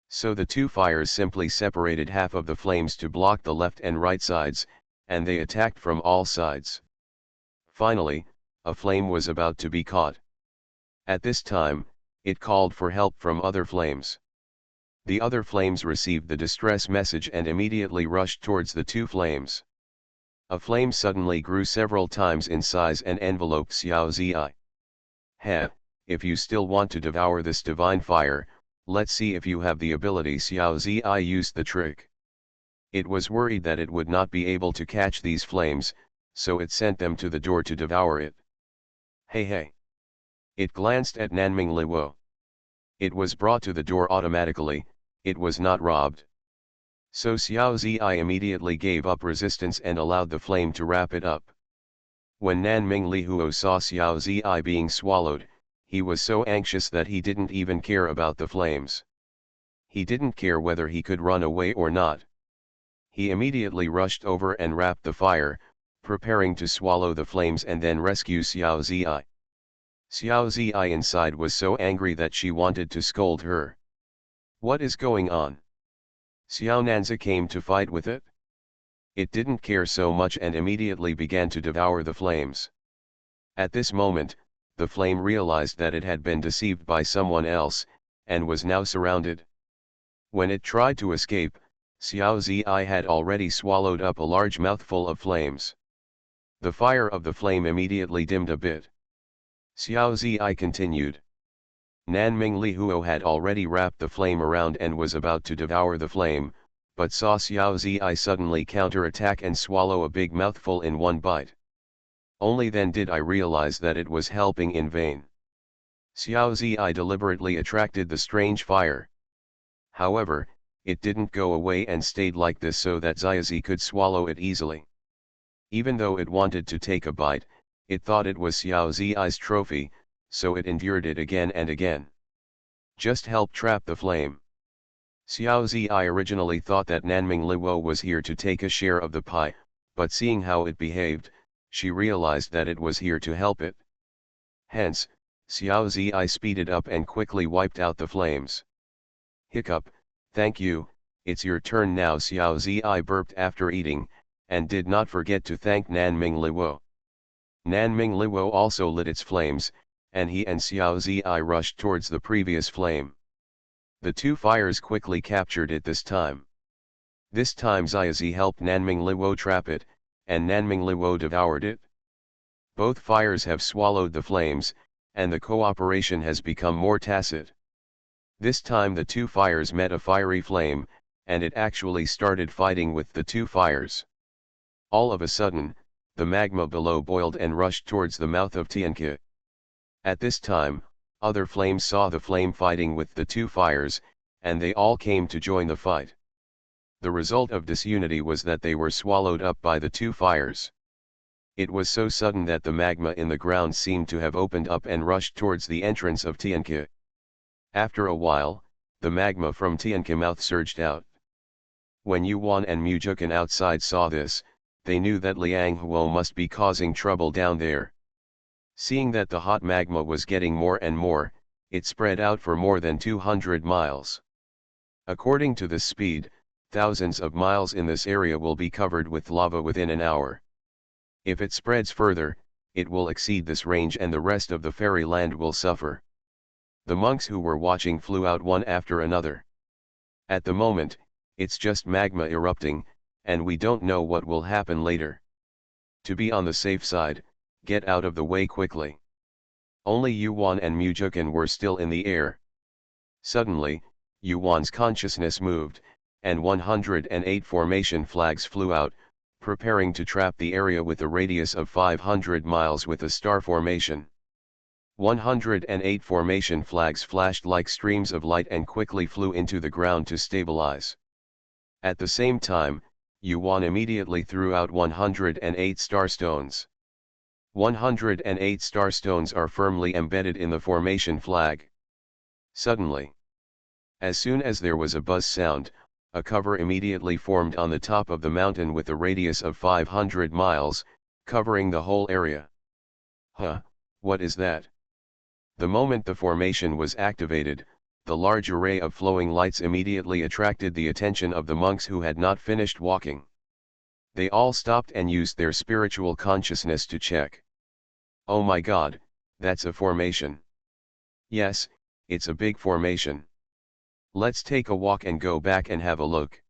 So the two fires simply separated half of the flames to block the left and right sides, and they attacked from all sides. Finally, a flame was about to be caught. At this time, it called for help from other flames. The other flames received the distress message and immediately rushed towards the two flames. A flame suddenly grew several times in size and enveloped Xiao Zi. "Heh, if you still want to devour this divine fire, let's see if you have the ability." Xiao Zi used the trick. It was worried that it would not be able to catch these flames, so it sent them to the door to devour it. "Hey hey!" It glanced at Nanming Liwo. It was brought to the door automatically, it was not robbed. So Xiao Zi immediately gave up resistance and allowed the flame to wrap it up. When Nanming Lihuo saw Xiao Zi being swallowed, he was so anxious that he didn't even care about the flames. He didn't care whether he could run away or not. He immediately rushed over and wrapped the fire, preparing to swallow the flames and then rescue Xiao Zi. Xiao Zi inside was so angry that she wanted to scold her. "What is going on? Xiao Nanzi came to fight with it?" It didn't care so much and immediately began to devour the flames. At this moment, the flame realized that it had been deceived by someone else, and was now surrounded. When it tried to escape, Xiao Zi had already swallowed up a large mouthful of flames. The fire of the flame immediately dimmed a bit. Xiao Zi continued. Nanming Lihuo had already wrapped the flame around and was about to devour the flame, but saw Xiao Zi suddenly counter-attack and swallow a big mouthful in one bite. Only then did I realize that it was helping in vain. Xiao Zi deliberately attracted the strange fire. However, it didn't go away and stayed like this so that Xiaozi could swallow it easily. Even though it wanted to take a bite, it thought it was Xiao Zi's trophy, so it endured it again and again. Just help trap the flame. Xiao Zi originally thought that Nanming Liwo was here to take a share of the pie, but seeing how it behaved, she realized that it was here to help it. Hence, Xiao Zi speeded up and quickly wiped out the flames. Hiccup, "Thank you, it's your turn now." Xiao Zi burped after eating, and did not forget to thank Nanming Liwo. Nanming Liwo also lit its flames, and he and Xiao Zi rushed towards the previous flame. The two fires quickly captured it this time. This time Xiaozi helped Nanming Liwo trap it, and Nanming Liwo devoured it. Both fires have swallowed the flames, and the cooperation has become more tacit. This time the two fires met a fiery flame, and it actually started fighting with the two fires. All of a sudden, the magma below boiled and rushed towards the mouth of Tianke. At this time, other flames saw the flame fighting with the two fires, and they all came to join the fight. The result of disunity was that they were swallowed up by the two fires. It was so sudden that the magma in the ground seemed to have opened up and rushed towards the entrance of Tianke. After a while, the magma from Tianke mouth surged out. When Yuan and Mujukan outside saw this, they knew that Liang Huo must be causing trouble down there. Seeing that the hot magma was getting more and more, it spread out for more than 200 miles. According to this speed, thousands of miles in this area will be covered with lava within an hour. If it spreads further, it will exceed this range and the rest of the fairyland will suffer. The monks who were watching flew out one after another. At the moment, it's just magma erupting, and we don't know what will happen later. To be on the safe side, get out of the way quickly. Only Yuan and Mujukan were still in the air. Suddenly, Yuan's consciousness moved, and 108 formation flags flew out, preparing to trap the area with a radius of 500 miles with a star formation. 108 formation flags flashed like streams of light and quickly flew into the ground to stabilize. At the same time, Yuan immediately threw out 108 star stones. 108 star stones are firmly embedded in the formation flag. Suddenly, as soon as there was a buzz sound, a cover immediately formed on the top of the mountain with a radius of 500 miles, covering the whole area. Huh, what is that? The moment the formation was activated, the large array of flowing lights immediately attracted the attention of the monks who had not finished walking. They all stopped and used their spiritual consciousness to check. Oh my God, that's a formation. Yes, it's a big formation. Let's take a walk and go back and have a look.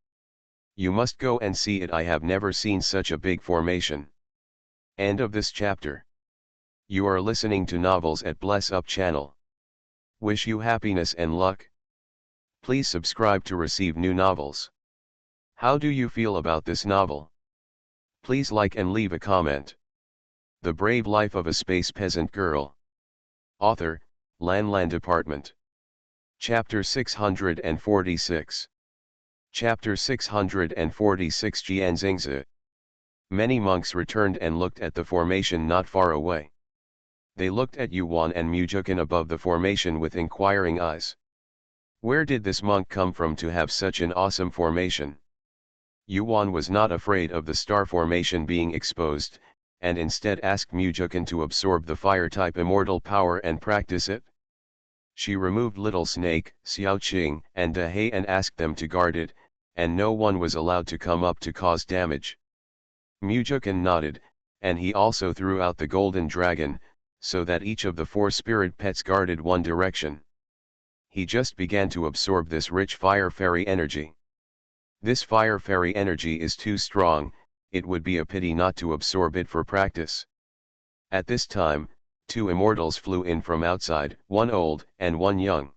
You must go and see it. I have never seen such a big formation. End of this chapter. You are listening to Novels at Bless Up channel. Wish you happiness and luck. Please subscribe to receive new novels. How do you feel about this novel? Please like and leave a comment. The Brave Life of a Space Peasant Girl. Author, Lan Department. Chapter 646. Chapter 646 Jianxingzi. Many monks returned and looked at the formation not far away. They looked at Yuan and Mujukan above the formation with inquiring eyes. Where did this monk come from to have such an awesome formation? Yuan was not afraid of the star formation being exposed, and instead asked Mujukan to absorb the fire-type immortal power and practice it. She removed Little Snake, Xiaoqing, and Dahei and asked them to guard it, and no one was allowed to come up to cause damage. Mujukan nodded, and he also threw out the golden dragon, so that each of the 4 spirit pets guarded one direction. He just began to absorb this rich fire fairy energy. This fire fairy energy is too strong, it would be a pity not to absorb it for practice. At this time, 2 immortals flew in from outside, one old and one young.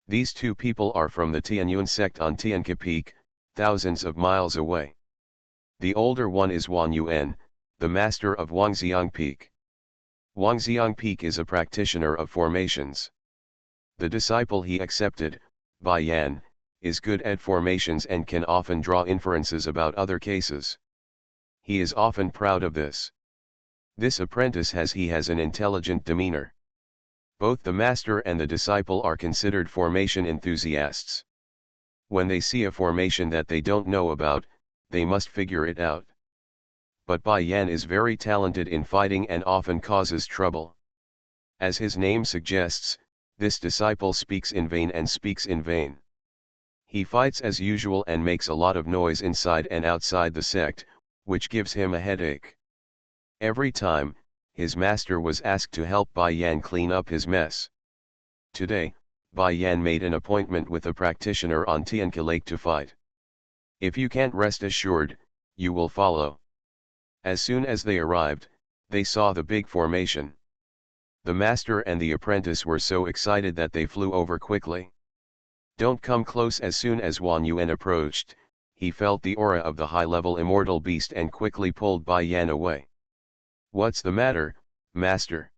These 2 people are from the Tianyun sect on Tianke Peak, thousands of miles away. The older one is Wang Yuan, the master of Wangxiang Peak. Wangxiang Peak is a practitioner of formations. The disciple he accepted, Bai Yan, is good at formations and can often draw inferences about other cases. He is often proud of this. This apprentice has an intelligent demeanor. Both the master and the disciple are considered formation enthusiasts. When they see a formation that they don't know about, they must figure it out. But Bai Yan is very talented in fighting and often causes trouble. As his name suggests, this disciple speaks in vain and speaks in vain. He fights as usual and makes a lot of noise inside and outside the sect, which gives him a headache. Every time, his master was asked to help Bai Yan clean up his mess. Today, Bai Yan made an appointment with a practitioner on Tianke Lake to fight. If you can't rest assured, you will follow. As soon as they arrived, they saw the big formation. The master and the apprentice were so excited that they flew over quickly. Don't come close. As soon as Wang Yuan approached, he felt the aura of the high-level immortal beast and quickly pulled Bai Yan away. What's the matter, master?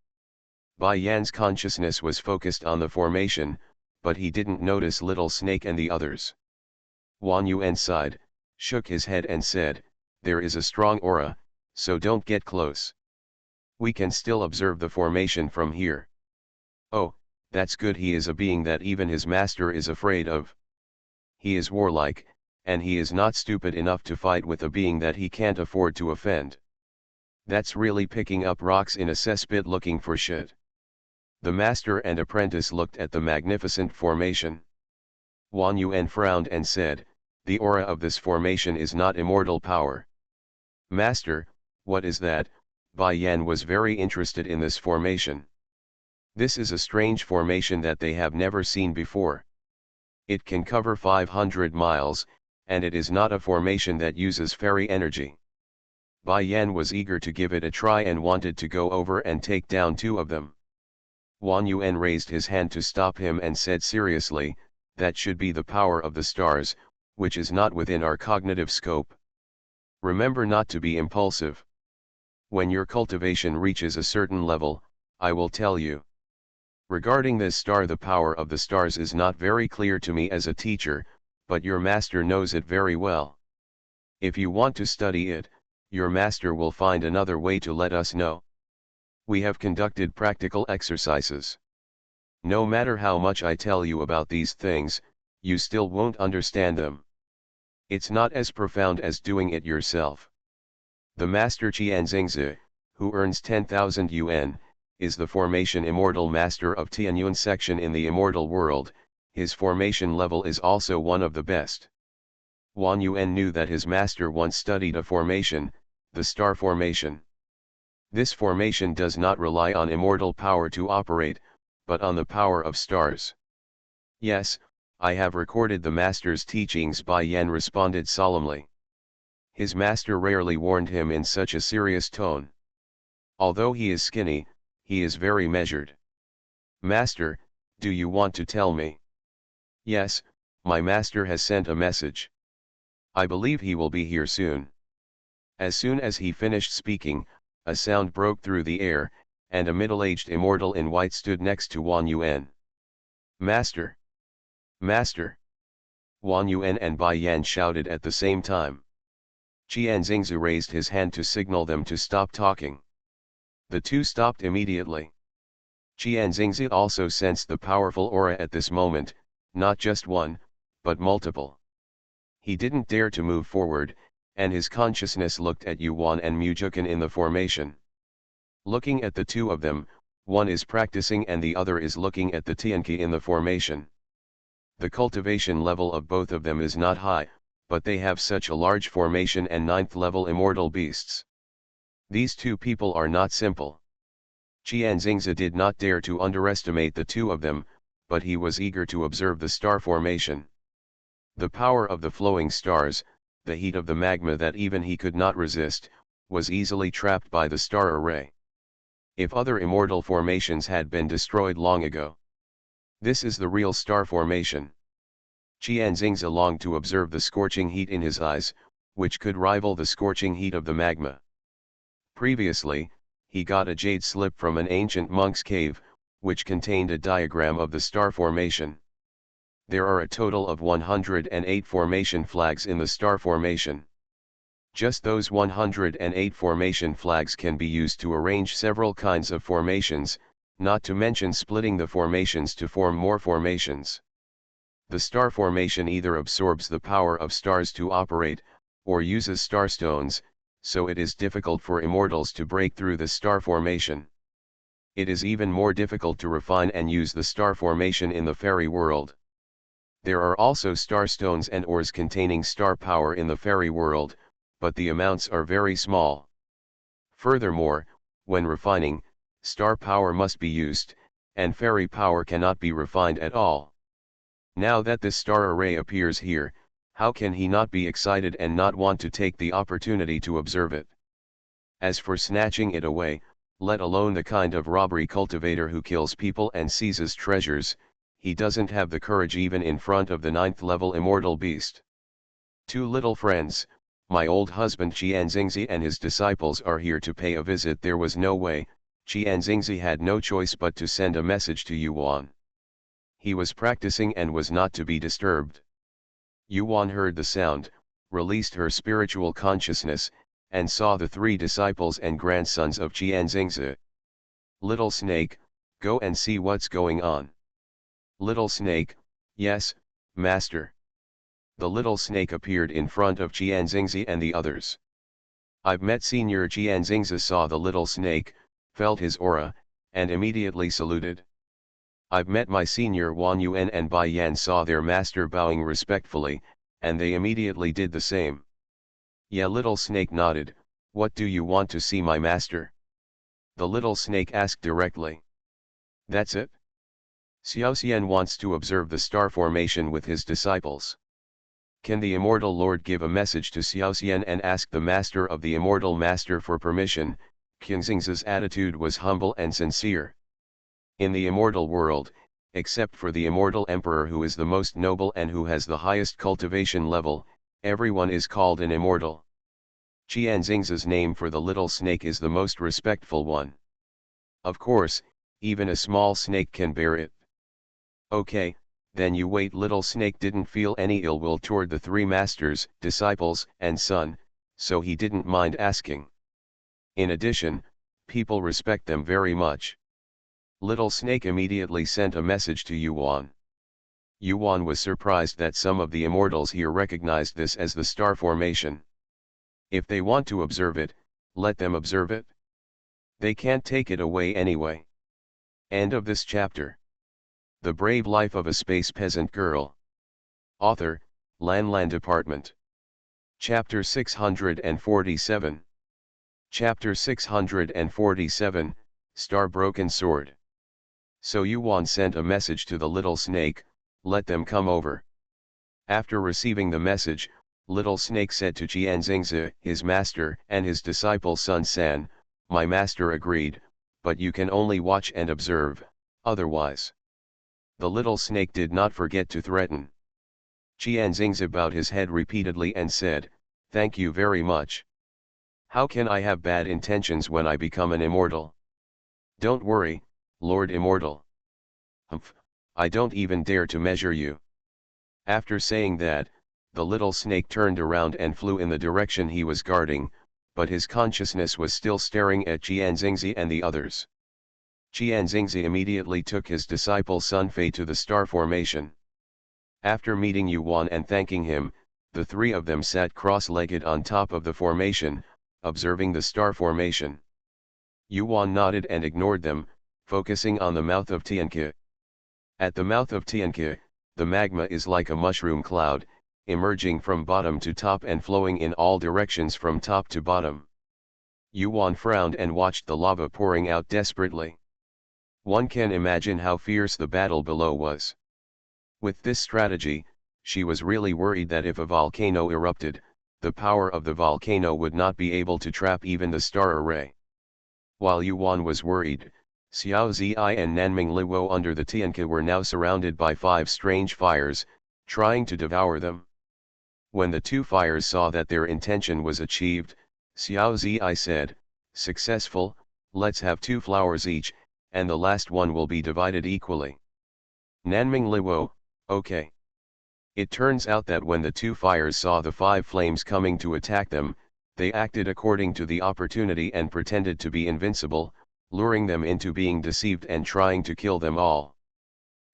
Bai Yan's consciousness was focused on the formation, but he didn't notice Little Snake and the others. Wang Yuan sighed, shook his head and said, there is a strong aura, so don't get close. We can still observe the formation from here. Oh, that's good. He is a being that even his master is afraid of. He is warlike, and he is not stupid enough to fight with a being that he can't afford to offend. That's really picking up rocks in a cesspit looking for shit. The master and apprentice looked at the magnificent formation. Wan Yuan frowned and said, "The aura of this formation is not immortal power." "Master, what is that?" Bai Yan was very interested in this formation. "This is a strange formation that they have never seen before. It can cover 500 miles, and it is not a formation that uses fairy energy." Bai Yan was eager to give it a try and wanted to go over and take down two of them. Wan Yuan raised his hand to stop him and said seriously, "That should be the power of the stars, which is not within our cognitive scope. Remember not to be impulsive. When your cultivation reaches a certain level, I will tell you. Regarding this star, the power of the stars is not very clear to me as a teacher, but your master knows it very well. If you want to study it, your master will find another way to let us know. We have conducted practical exercises. No matter how much I tell you about these things, you still won't understand them. It's not as profound as doing it yourself." The master Qianxingzi, who earns 10,000 yuan, is the formation immortal master of Tianyuan section in the immortal world. His formation level is also one of the best. Wan Yuan knew that his master once studied a formation, the star formation. This formation does not rely on immortal power to operate, but on the power of stars. "Yes, I have recorded the master's teachings," Bai Yan responded solemnly. His master rarely warned him in such a serious tone. Although he is skinny, he is very measured. "Master, do you want to tell me?" "Yes, my master has sent a message. I believe he will be here soon." As soon as he finished speaking, a sound broke through the air, and a middle-aged immortal in white stood next to Wan Yuan. "Master! Master!" Wan Yuan and Bai Yan shouted at the same time. Qianxingzi raised his hand to signal them to stop talking. The two stopped immediately. Qianxingzi also sensed the powerful aura at this moment, not just one, but multiple. He didn't dare to move forward, and his consciousness looked at Yuan and Mujukan in the formation. Looking at the two of them, one is practicing and the other is looking at the Tianqi in the formation. The cultivation level of both of them is not high, but they have such a large formation and 9th level immortal beasts. These two people are not simple. Qianxingzi did not dare to underestimate the two of them, but he was eager to observe the star formation. The power of the flowing stars, the heat of the magma that even he could not resist, was easily trapped by the star array. If other immortal formations had been destroyed long ago. This is the real star formation. Qianxingzi longed to observe the scorching heat in his eyes, which could rival the scorching heat of the magma. Previously, he got a jade slip from an ancient monk's cave, which contained a diagram of the star formation. There are a total of 108 formation flags in the star formation. Just those 108 formation flags can be used to arrange several kinds of formations, not to mention splitting the formations to form more formations. The star formation either absorbs the power of stars to operate, or uses starstones, so it is difficult for immortals to break through the star formation. It is even more difficult to refine and use the star formation in the fairy world. There are also starstones and ores containing star power in the fairy world, but the amounts are very small. Furthermore, when refining, star power must be used, and fairy power cannot be refined at all. Now that this star array appears here, how can he not be excited and not want to take the opportunity to observe it? As for snatching it away, let alone the kind of robbery cultivator who kills people and seizes treasures, he doesn't have the courage even in front of the 9th level immortal beast. Two little friends, my old husband Qianxingzi and his disciples are here to pay a visit. There was no way, Qianxingzi had no choice but to send a message to Yuan. He was practicing and was not to be disturbed. Yuan heard the sound, released her spiritual consciousness, and saw the three disciples and grandsons of Qianxingzi. "Little snake, go and see what's going on." Little snake, "Yes, master." The little snake appeared in front of Qianxingzi and the others. I've met Senior Jianxingzi saw the little snake, felt his aura, and immediately saluted. I've met my senior Wan Yuan and Bai Yan saw their master bowing respectfully, and they immediately did the same. Yeah, little snake nodded. What do you want to see my master? The little snake asked directly. That's it? Xiao Xian wants to observe the star formation with his disciples. Can the immortal Lord give a message to Xiao Xian and ask the master of the immortal master for permission? Qingxing's attitude was humble and sincere. In the immortal world, except for the immortal emperor who is the most noble and who has the highest cultivation level, everyone is called an immortal. Qianxing's name for the little snake is the most respectful one. Of course, even a small snake can bear it. Okay, then you wait. Little snake didn't feel any ill will toward the three masters, disciples, and son, so he didn't mind asking. In addition, people respect them very much. Little snake immediately sent a message to Yuan. Yuan was surprised that some of the immortals here recognized this as the star formation. If they want to observe it, let them observe it. They can't take it away anyway. End of this chapter. The Brave Life of a Space Peasant Girl. Author, Lan Department. Chapter 647. Chapter 647, Star Broken Sword. So Yuan sent a message to the little snake, let them come over. After receiving the message, little snake said to Jianxingzi, his master, and his disciple Sun San, my master agreed, but you can only watch and observe, otherwise. The little snake did not forget to threaten. Jianxingzi bowed his head repeatedly and said, thank you very much. How can I have bad intentions when I become an immortal? Don't worry, Lord Immortal. Humph, I don't even dare to measure you. After saying that, the little snake turned around and flew in the direction he was guarding, but his consciousness was still staring at Jianxingzi and the others. Jianxingzi immediately took his disciple Sun Fei to the star formation. After meeting Yuan and thanking him, the three of them sat cross-legged on top of the formation, observing the star formation. Yuan nodded and ignored them, focusing on the mouth of Tianke. At the mouth of Tianke, the magma is like a mushroom cloud, emerging from bottom to top and flowing in all directions from top to bottom. Yuan frowned and watched the lava pouring out desperately. One can imagine how fierce the battle below was. With this strategy, she was really worried that if a volcano erupted, the power of the volcano would not be able to trap even the star array. While Yuan was worried, Xiao Zi and Nanming Liwo under the Tianke were now surrounded by 5 strange fires, trying to devour them. When the 2 fires saw that their intention was achieved, Xiao Zi said, successful, let's have 2 flowers each, and the last one will be divided equally. Nanming Liwo, okay. It turns out that when the 2 fires saw the 5 flames coming to attack them, they acted according to the opportunity and pretended to be invincible, luring them into being deceived and trying to kill them all.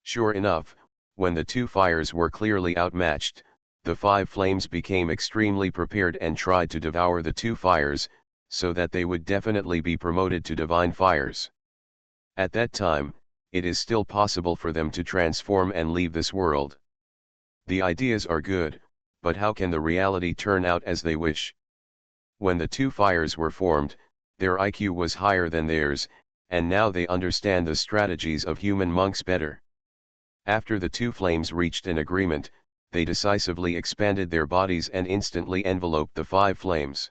Sure enough, when the 2 fires were clearly outmatched, the 5 flames became extremely prepared and tried to devour the 2 fires, so that they would definitely be promoted to divine fires. At that time, it is still possible for them to transform and leave this world. The ideas are good, but how can the reality turn out as they wish? When the 2 fires were formed, their IQ was higher than theirs, and now they understand the strategies of human monks better. After the 2 flames reached an agreement, they decisively expanded their bodies and instantly enveloped the 5 flames.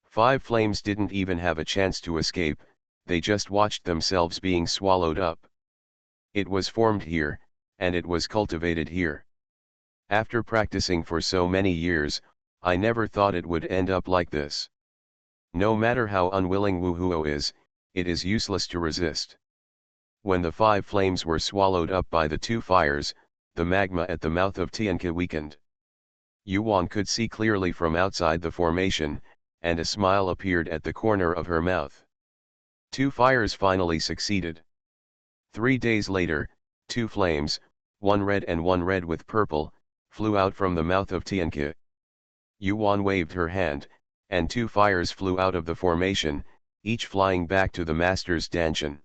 5 flames didn't even have a chance to escape, they just watched themselves being swallowed up. It was formed here, and it was cultivated here. After practicing for so many years, I never thought it would end up like this. No matter how unwilling Wu Huo is, it is useless to resist. When the 5 flames were swallowed up by the 2 fires, the magma at the mouth of Tianke weakened. Yuan could see clearly from outside the formation, and a smile appeared at the corner of her mouth. 2 fires finally succeeded. 3 days later, 2 flames, one red and one red with purple, flew out from the mouth of Tianke. Yuan waved her hand, and 2 fires flew out of the formation, each flying back to the master's dantian.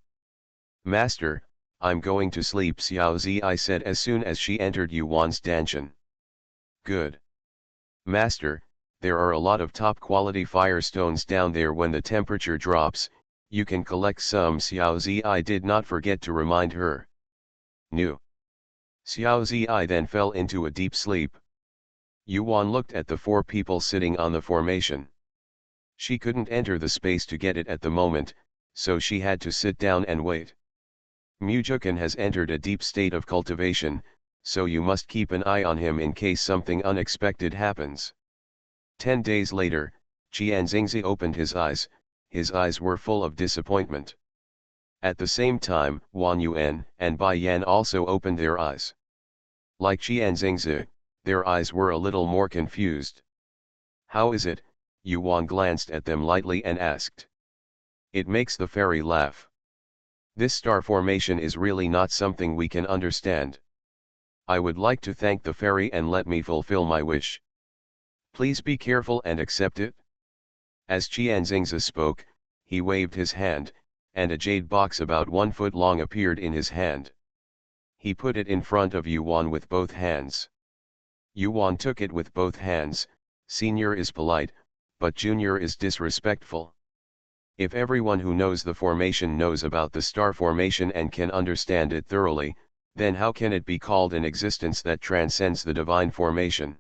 "Master, I'm going to sleep," Xiao Zi said as soon as she entered Yuan's dantian. "Good. Master, there are a lot of top-quality firestones down there. When the temperature drops, you can collect some," Xiao Zi did not forget to remind her. "Nu." Xiao Zi then fell into a deep sleep. Yuan looked at the 4 people sitting on the formation. She couldn't enter the space to get it at the moment, so she had to sit down and wait. "Mujukan has entered a deep state of cultivation, so you must keep an eye on him in case something unexpected happens." 10 days later, Qian Xingzi opened his eyes were full of disappointment. At the same time, Wang Yuan and Bai Yan also opened their eyes. Like Qian Xingzi, their eyes were a little more confused. "How is it?" Yuan glanced at them lightly and asked. "It makes the fairy laugh. This star formation is really not something we can understand. I would like to thank the fairy and let me fulfill my wish. Please be careful and accept it." As Qian Xingzi spoke, he waved his hand, and a jade box about 1 foot long appeared in his hand. He put it in front of Yuan with both hands. Yuan took it with both hands. Senior is polite, but junior is disrespectful. If everyone who knows the formation knows about the star formation and can understand it thoroughly, then how can it be called an existence that transcends the divine formation?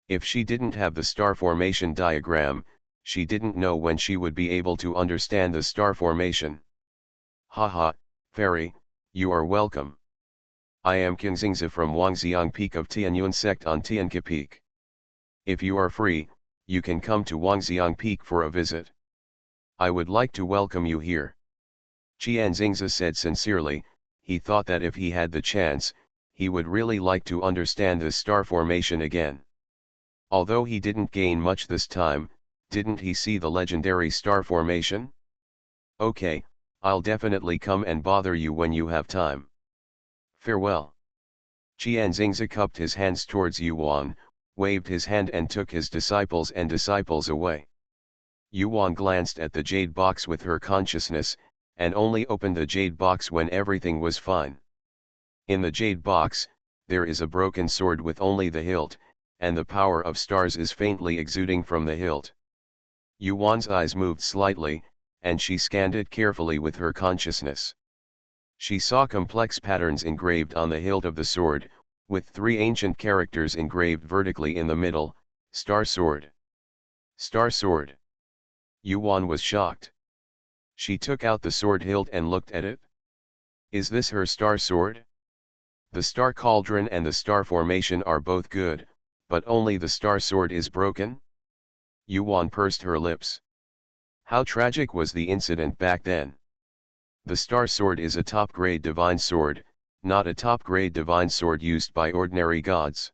If she didn't have the star formation diagram, she didn't know when she would be able to understand the star formation. "Haha, fairy, you are welcome. I am Qin Xingzi from Wangxiang Peak of Tianyuan sect on Tianke Peak. If you are free, you can come to Wangxiang Peak for a visit. I would like to welcome you here." Qian Xingzi said sincerely. He thought that if he had the chance, he would really like to understand the star formation again. Although he didn't gain much this time, didn't he see the legendary star formation? "Okay, I'll definitely come and bother you when you have time. Farewell." Qian Xingzi cupped his hands towards Yuan, waved his hand and took his disciples away. Yuan glanced at the jade box with her consciousness, and only opened the jade box when everything was fine. In the jade box, there is a broken sword with only the hilt, and the power of stars is faintly exuding from the hilt. Yuan's eyes moved slightly, and she scanned it carefully with her consciousness. She saw complex patterns engraved on the hilt of the sword, with 3 ancient characters engraved vertically in the middle: Star Sword. Star Sword. Yuan was shocked. She took out the sword hilt and looked at it. Is this her star sword? The star cauldron and the star formation are both good, but only the star sword is broken? Yuan pursed her lips. How tragic was the incident back then? The star sword is a top-grade divine sword, not a top-grade divine sword used by ordinary gods.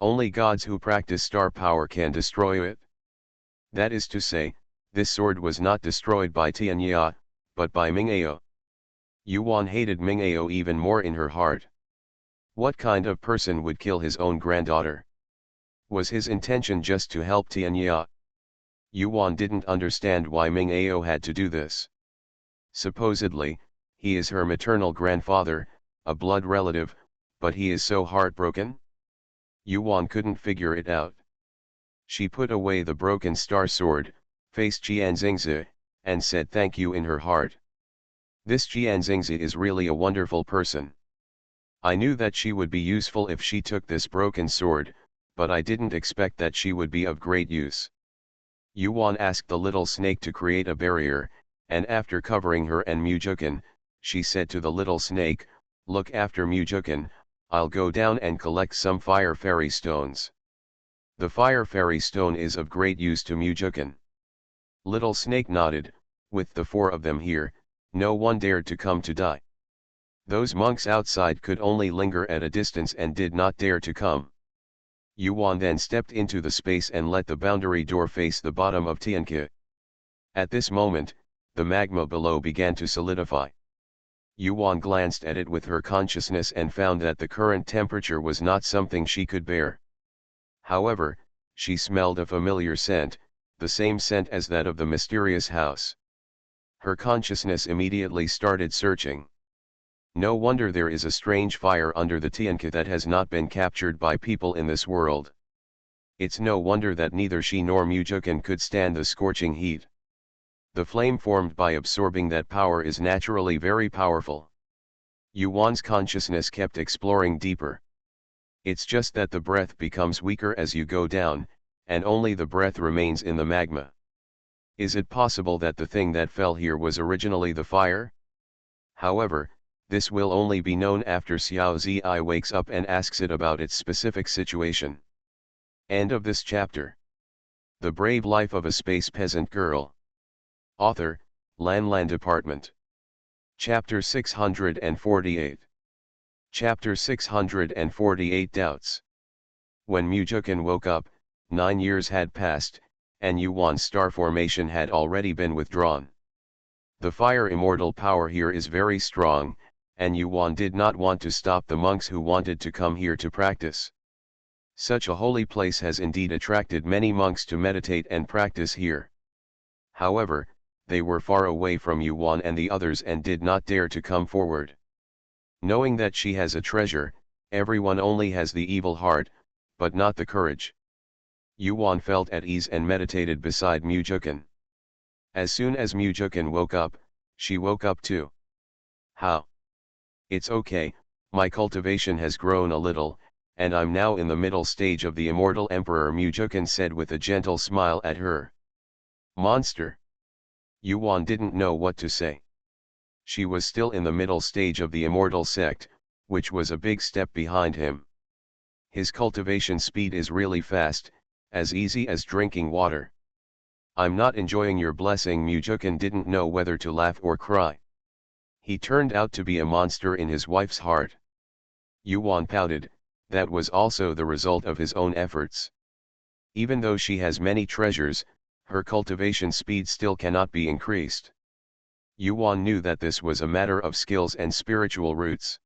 Only gods who practice star power can destroy it. That is to say, this sword was not destroyed by Tianya, but by Mingao. Yuan hated Mingao even more in her heart. What kind of person would kill his own granddaughter? Was his intention just to help Tianya? Yuan didn't understand why Mingao had to do this. Supposedly, he is her maternal grandfather, a blood relative, but he is so heartbroken? Yuan couldn't figure it out. She put away the broken star sword, faced Qian Xingzi, and said thank you in her heart. This Qian Xingzi is really a wonderful person. I knew that she would be useful if she took this broken sword, but I didn't expect that she would be of great use. Yuan asked the little snake to create a barrier, and after covering her and Mujukan, she said to the little snake, look after Mujukan, I'll go down and collect some fire fairy stones. The fire fairy stone is of great use to Mujukan. Little snake nodded. With the 4 of them here, no one dared to come to die. Those monks outside could only linger at a distance and did not dare to come. Yuan then stepped into the space and let the boundary door face the bottom of Tianke. At this moment, the magma below began to solidify. Yuan glanced at it with her consciousness and found that the current temperature was not something she could bear. However, she smelled a familiar scent, the same scent as that of the mysterious house. Her consciousness immediately started searching. No wonder there is a strange fire under the Tianka that has not been captured by people in this world. It's no wonder that neither she nor Mujukan could stand the scorching heat. The flame formed by absorbing that power is naturally very powerful. Yuan's consciousness kept exploring deeper. It's just that the breath becomes weaker as you go down, and only the breath remains in the magma. Is it possible that the thing that fell here was originally the fire? However, this will only be known after Xiao Zi wakes up and asks it about its specific situation. End of this chapter. The Brave Life of a Space Peasant Girl. Author, Lan Department. Chapter 648. Chapter 648 Doubts. When Mujukan woke up, 9 years had passed, and Yuan's star formation had already been withdrawn. The fire immortal power here is very strong, and Yuan did not want to stop the monks who wanted to come here to practice. Such a holy place has indeed attracted many monks to meditate and practice here. However, they were far away from Yuan and the others and did not dare to come forward. Knowing that she has a treasure, everyone only has the evil heart, but not the courage. Yuan felt at ease and meditated beside Mujukan. As soon as Mujukan woke up, she woke up too. How? It's okay, my cultivation has grown a little, and I'm now in the middle stage of the immortal emperor, Mujukan said with a gentle smile at her. Monster! Yuan didn't know what to say. She was still in the middle stage of the immortal sect, which was a big step behind him. His cultivation speed is really fast, as easy as drinking water. I'm not enjoying your blessing. Mujukan didn't know whether to laugh or cry. He turned out to be a monster in his wife's heart. Yuan pouted, that was also the result of his own efforts. Even though she has many treasures, her cultivation speed still cannot be increased. Yuan knew that this was a matter of skills and spiritual roots.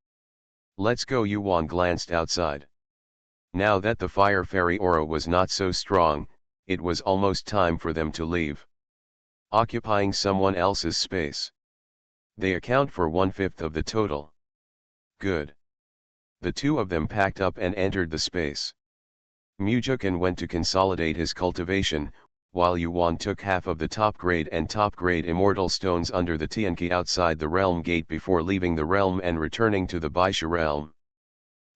Let's go. Yuan glanced outside. Now that the fire fairy aura was not so strong, it was almost time for them to leave. Occupying someone else's space. They account for 1/5 of the total. Good. The two of them packed up and entered the space. Mujukan went to consolidate his cultivation, while Yuan took half of the top-grade and top-grade immortal stones under the Tianqi outside the realm gate before leaving the realm and returning to the Baisha realm.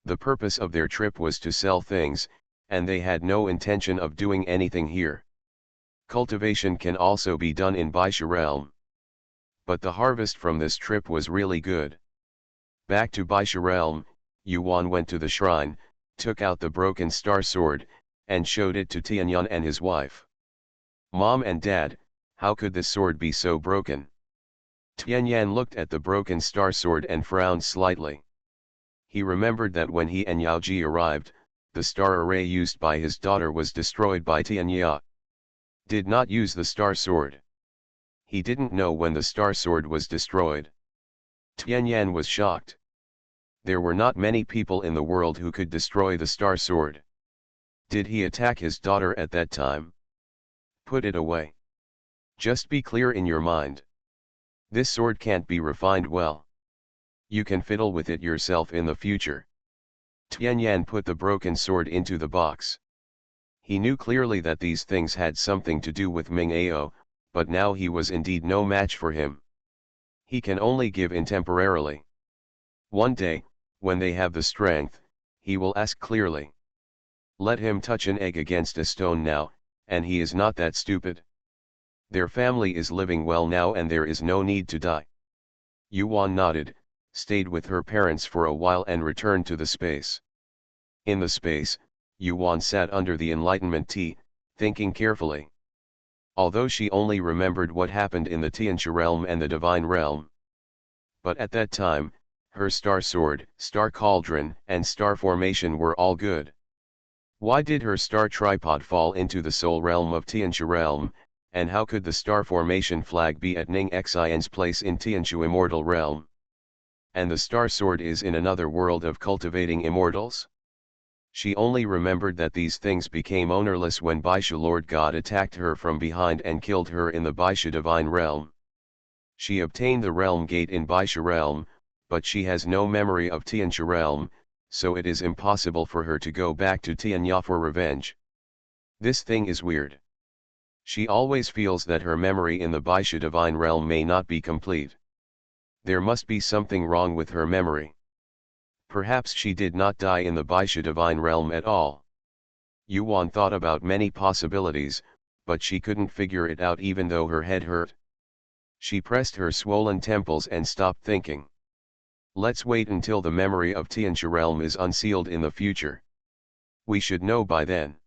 The purpose of their trip was to sell things, and they had no intention of doing anything here. Cultivation can also be done in Baisha realm. But the harvest from this trip was really good. Back to Baisha realm, Yuan went to the shrine, took out the broken star sword, and showed it to Tianyan and his wife. Mom and Dad, how could this sword be so broken? Tianyan looked at the broken star sword and frowned slightly. He remembered that when he and Yaoji arrived, the star array used by his daughter was destroyed by Tianya. Did not use the star sword. He didn't know when the star sword was destroyed. Tianyan was shocked. There were not many people in the world who could destroy the star sword. Did he attack his daughter at that time? Put it away. Just be clear in your mind. This sword can't be refined well. You can fiddle with it yourself in the future. Tianyan put the broken sword into the box. He knew clearly that these things had something to do with Ming Ao, but now he was indeed no match for him. He can only give in temporarily. One day, when they have the strength, he will ask clearly. Let him touch an egg against a stone now, and he is not that stupid. Their family is living well now and there is no need to die. Yuan nodded, stayed with her parents for a while and returned to the space. In the space, Yuan sat under the enlightenment tea, thinking carefully. Although she only remembered what happened in the Tianxia realm and the divine realm. But at that time, her star sword, star cauldron, and star formation were all good. Why did her star tripod fall into the soul realm of Tianxia realm, and how could the star formation flag be at Ning Xian's place in Tianxia immortal realm? And the star sword is in another world of cultivating immortals? She only remembered that these things became ownerless when Baisha Lord God attacked her from behind and killed her in the Baisha divine realm. She obtained the realm gate in Baisha realm, but she has no memory of Tianxia realm, so it is impossible for her to go back to Tianya for revenge. This thing is weird. She always feels that her memory in the Baisha divine realm may not be complete. There must be something wrong with her memory. Perhaps she did not die in the Baisha divine realm at all. Yuan thought about many possibilities, but she couldn't figure it out even though her head hurt. She pressed her swollen temples and stopped thinking. Let's wait until the memory of Tianxia realm is unsealed in the future. We should know by then.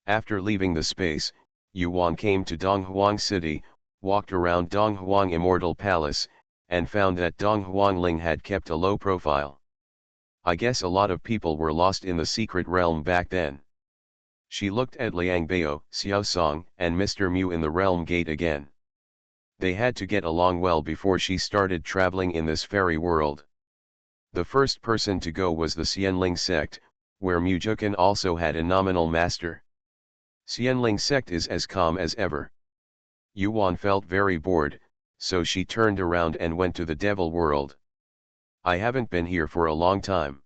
After leaving the space, Yuan came to Donghuang City, walked around Donghuang Immortal Palace, and found that Donghuang Ling had kept a low profile. I guess a lot of people were lost in the secret realm back then. She looked at Liang Bao, Xiao Song, and Mr. Mu in the realm gate again. They had to get along well before she started traveling in this fairy world. The first person to go was the Xianling sect, where Mu Jukan also had a nominal master. Xianling sect is as calm as ever. Yuan felt very bored, so she turned around and went to the devil world. I haven't been here for a long time.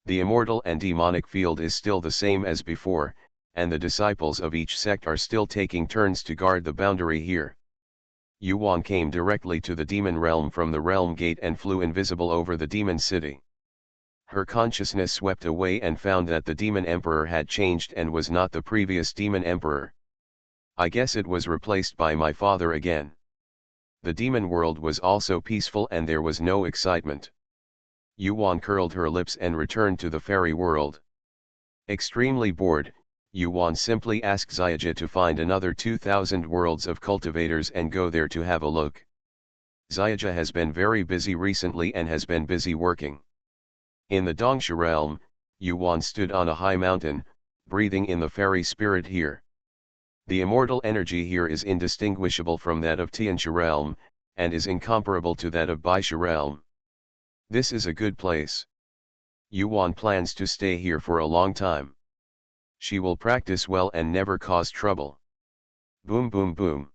The immortal and demonic field is still the same as before, and the disciples of each sect are still taking turns to guard the boundary here. Yuan came directly to the demon realm from the realm gate and flew invisible over the demon city. Her consciousness swept away and found that the demon emperor had changed and was not the previous demon emperor. I guess it was replaced by my father again. The demon world was also peaceful and there was no excitement. Yuan curled her lips and returned to the fairy world. Extremely bored, Yuan simply asked Xiaoja to find another 2,000 worlds of cultivators and go there to have a look. Xiaoja has been very busy recently and has been busy working. In the Dongsha realm, Yuan stood on a high mountain, breathing in the fairy spirit here. The immortal energy here is indistinguishable from that of Tianxia realm, and is incomparable to that of Baisha realm. This is a good place. Yuan plans to stay here for a long time. She will practice well and never cause trouble. Boom boom boom.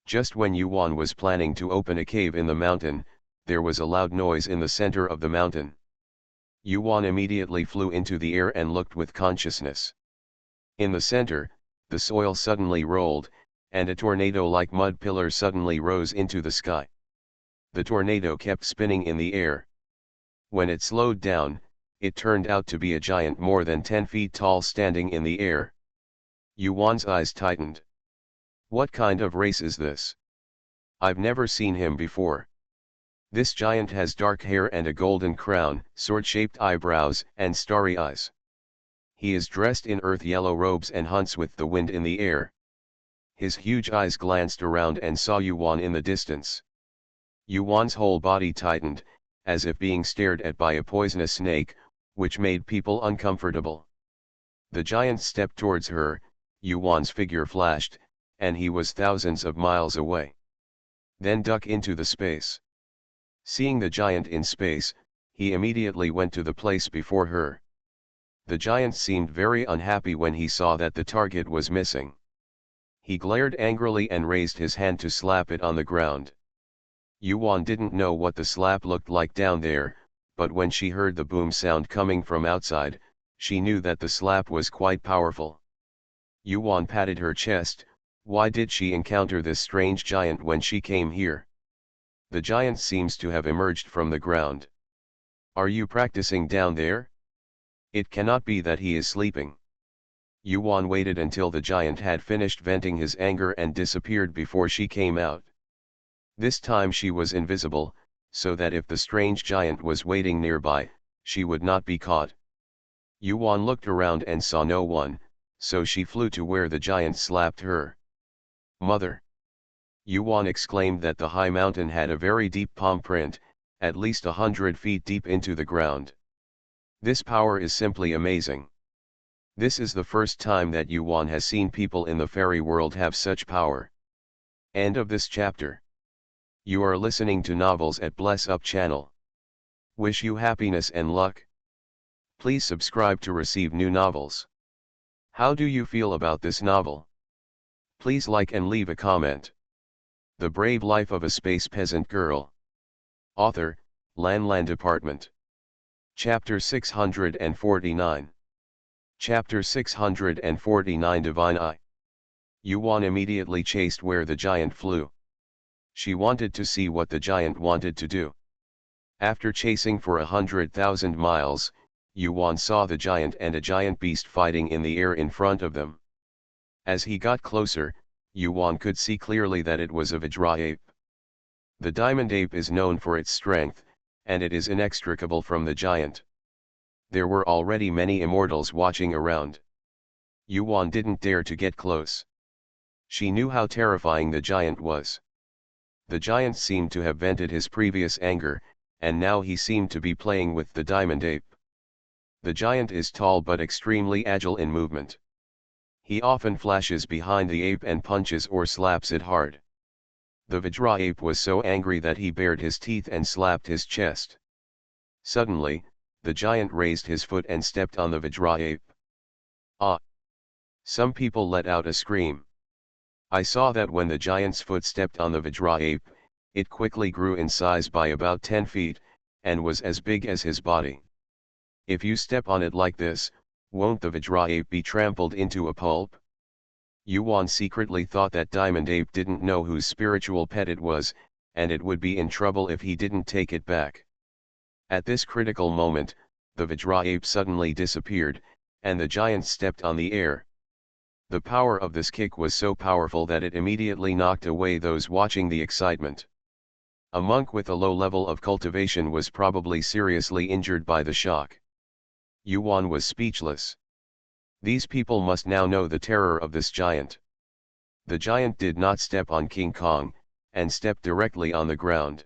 Just when Yuan was planning to open a cave in the mountain, there was a loud noise in the center of the mountain. Yuan immediately flew into the air and looked with consciousness. In the center, the soil suddenly rolled, and a tornado-like mud pillar suddenly rose into the sky. The tornado kept spinning in the air. When it slowed down, it turned out to be a giant more than 10 feet tall standing in the air. Yuan's eyes tightened. What kind of race is this? I've never seen him before. This giant has dark hair and a golden crown, sword-shaped eyebrows, and starry eyes. He is dressed in earth-yellow robes and hunts with the wind in the air. His huge eyes glanced around and saw Yuan in the distance. Yuan's whole body tightened, as if being stared at by a poisonous snake, which made people uncomfortable. The giant stepped towards her, Yuan's figure flashed, and he was thousands of miles away. Then duck into the space. Seeing the giant in space, he immediately went to the place before her. The giant seemed very unhappy when he saw that the target was missing. He glared angrily and raised his hand to slap it on the ground. Yuan didn't know what the slap looked like down there, but when she heard the boom sound coming from outside, she knew that the slap was quite powerful. Yuan patted her chest. Why did she encounter this strange giant when she came here? The giant seems to have emerged from the ground. Are you practicing down there? It cannot be that he is sleeping. Yuan waited until the giant had finished venting his anger and disappeared before she came out. This time she was invisible, so that if the strange giant was waiting nearby, she would not be caught. Yuan looked around and saw no one, so she flew to where the giant slapped her. Mother! Yuan exclaimed that the high mountain had a very deep palm print, at least 100 feet deep into the ground. This power is simply amazing. This is the first time that Yuan has seen people in the fairy world have such power. End of this chapter. You are listening to novels at Bless Up channel. Wish you happiness and luck. Please subscribe to receive new novels. How do you feel about this novel? Please like and leave a comment. The Brave Life of a Space Peasant Girl. Author, Lan Department. Chapter 649. Chapter 649 Divine Eye. Yuan immediately chased where the giant flew. She wanted to see what the giant wanted to do. After chasing for 100,000 miles, Yuan saw the giant and a giant beast fighting in the air in front of them. As he got closer, Yuan could see clearly that it was a Vajra ape. The diamond ape is known for its strength, and it is inextricable from the giant. There were already many immortals watching around. Yuan didn't dare to get close. She knew how terrifying the giant was. The giant seemed to have vented his previous anger, and now he seemed to be playing with the diamond ape. The giant is tall but extremely agile in movement. He often flashes behind the ape and punches or slaps it hard. The Vajra ape was so angry that he bared his teeth and slapped his chest. Suddenly, the giant raised his foot and stepped on the Vajra ape. Ah! Some people let out a scream. I saw that when the giant's foot stepped on the Vajra ape, it quickly grew in size by about 10 feet, and was as big as his body. If you step on it like this, won't the Vajra ape be trampled into a pulp? Yuan secretly thought that diamond ape didn't know whose spiritual pet it was, and it would be in trouble if he didn't take it back. At this critical moment, the Vajra ape suddenly disappeared, and the giant stepped on the air. The power of this kick was so powerful that it immediately knocked away those watching the excitement. A monk with a low level of cultivation was probably seriously injured by the shock. Yuan was speechless. These people must now know the terror of this giant. The giant did not step on King Kong, and stepped directly on the ground.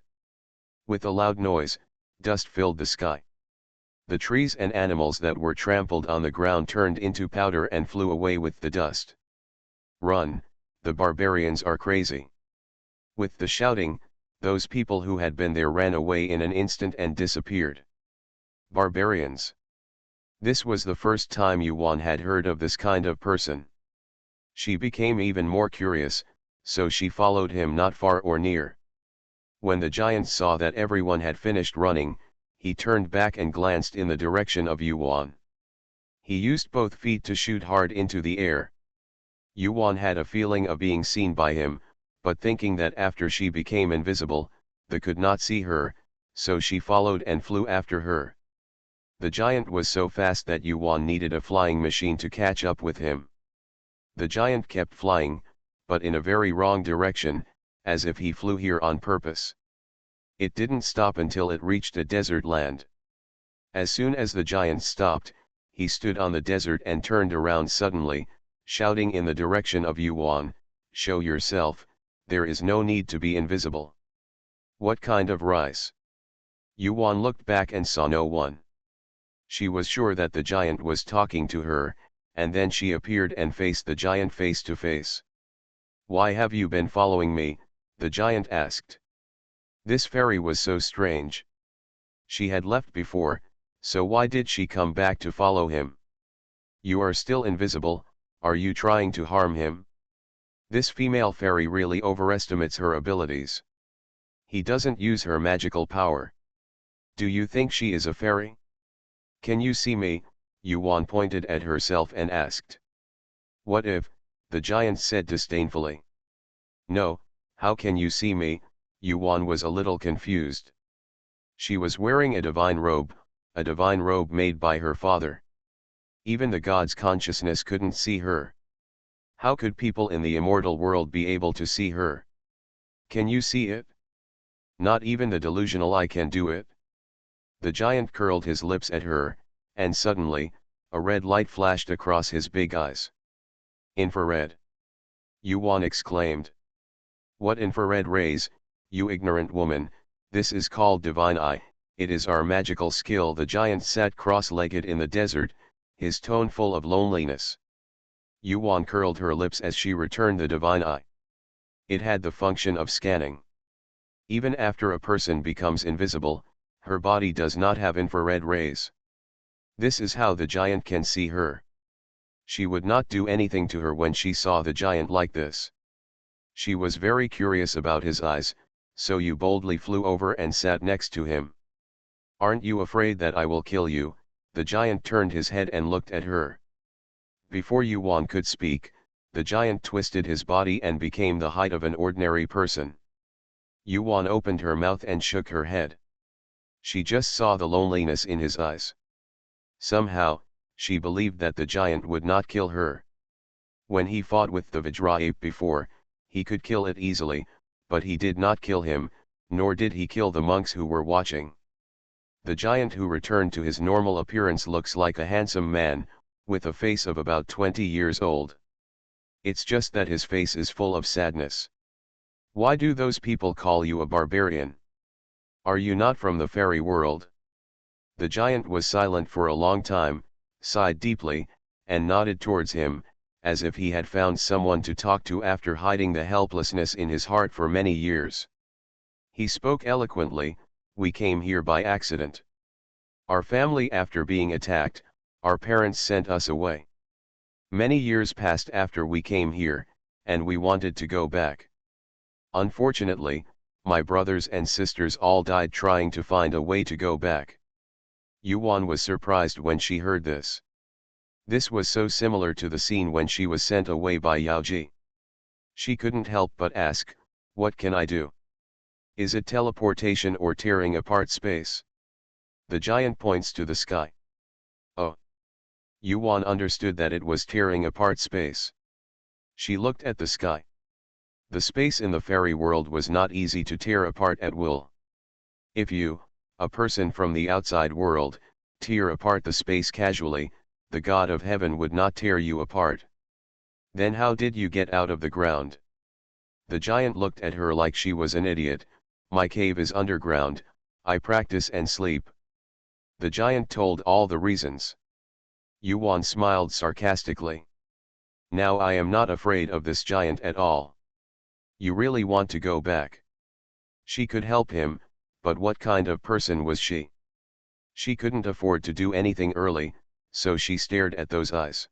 With a loud noise, dust filled the sky. The trees and animals that were trampled on the ground turned into powder and flew away with the dust. Run, the barbarians are crazy. With the shouting, those people who had been there ran away in an instant and disappeared. Barbarians. This was the first time Yuan had heard of this kind of person. She became even more curious, so she followed him not far or near. When the giant saw that everyone had finished running, he turned back and glanced in the direction of Yuan. He used both feet to shoot hard into the air. Yuan had a feeling of being seen by him, but thinking that after she became invisible, they could not see her, so she followed and flew after her. The giant was so fast that Yuan needed a flying machine to catch up with him. The giant kept flying, but in a very wrong direction, as if he flew here on purpose. It didn't stop until it reached a desert land. As soon as the giant stopped, he stood on the desert and turned around suddenly, shouting in the direction of Yuan, "Show yourself, there is no need to be invisible." What kind of rice? Yuan looked back and saw no one. She was sure that the giant was talking to her, and then she appeared and faced the giant face to face. "Why have you been following me?" the giant asked. This fairy was so strange. She had left before, so why did she come back to follow him? "You are still invisible, are you trying to harm him?" This female fairy really overestimates her abilities. He doesn't use her magical power. Do you think she is a fairy? "Can you see me?" Yuan pointed at herself and asked. "What if?" the giant said disdainfully. "No, how can you see me?" Yuan was a little confused. She was wearing a divine robe made by her father. Even the god's consciousness couldn't see her. How could people in the immortal world be able to see her? "Can you see it?" "Not even the delusional eye can do it." The giant curled his lips at her, and suddenly, a red light flashed across his big eyes. "Infrared!" Yuan exclaimed. "What infrared rays, you ignorant woman? This is called divine eye, it is our magical skill." The giant sat cross-legged in the desert, his tone full of loneliness. Yuan curled her lips as she returned the divine eye. It had the function of scanning. Even after a person becomes invisible, her body does not have infrared rays. This is how the giant can see her. She would not do anything to her when she saw the giant like this. She was very curious about his eyes, so you boldly flew over and sat next to him. Aren't you afraid that I will kill you? The giant turned his head and looked at her. Before Yuan could speak, the giant twisted his body and became the height of an ordinary person. Yuan opened her mouth and shook her head. She just saw the loneliness in his eyes. Somehow, she believed that the giant would not kill her. When he fought with the Vajra ape before, he could kill it easily, but he did not kill him, nor did he kill the monks who were watching. The giant who returned to his normal appearance looks like a handsome man, with a face of about 20 years old. It's just that his face is full of sadness. Why do those people call you a barbarian? Are you not from the fairy world? The giant was silent for a long time, sighed deeply, and nodded towards him, as if he had found someone to talk to after hiding the helplessness in his heart for many years. He spoke eloquently, "We came here by accident. Our family after being attacked, our parents sent us away. Many years passed after we came here, and we wanted to go back. Unfortunately, my brothers and sisters all died trying to find a way to go back." Yuan was surprised when she heard this. This was so similar to the scene when she was sent away by Yaoji. She couldn't help but ask, "What can I do? Is it teleportation or tearing apart space?" The giant points to the sky. Oh. Yuan understood that it was tearing apart space. She looked at the sky. The space in the fairy world was not easy to tear apart at will. If you, a person from the outside world, tear apart the space casually, the God of heaven would not tear you apart. Then how did you get out of the ground? The giant looked at her like she was an idiot. "My cave is underground, I practice and sleep." The giant told all the reasons. Yuan smiled sarcastically. "Now I am not afraid of this giant at all. You really want to go back?" She could help him, but what kind of person was she? She couldn't afford to do anything early, so she stared at those eyes.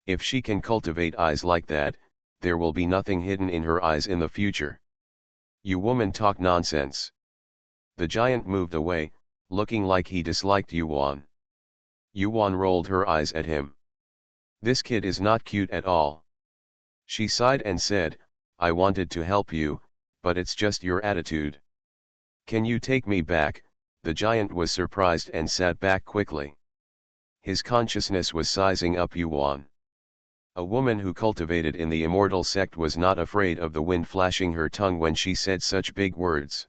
If she can cultivate eyes like that, there will be nothing hidden in her eyes in the future. "You woman talk nonsense." The giant moved away, looking like he disliked Yuan. Yuan rolled her eyes at him. "This kid is not cute at all." She sighed and said, "I wanted to help you, but it's just your attitude." "Can you take me back?" The giant was surprised and sat back quickly. His consciousness was sizing up Yuan. A woman who cultivated in the immortal sect was not afraid of the wind flashing her tongue when she said such big words.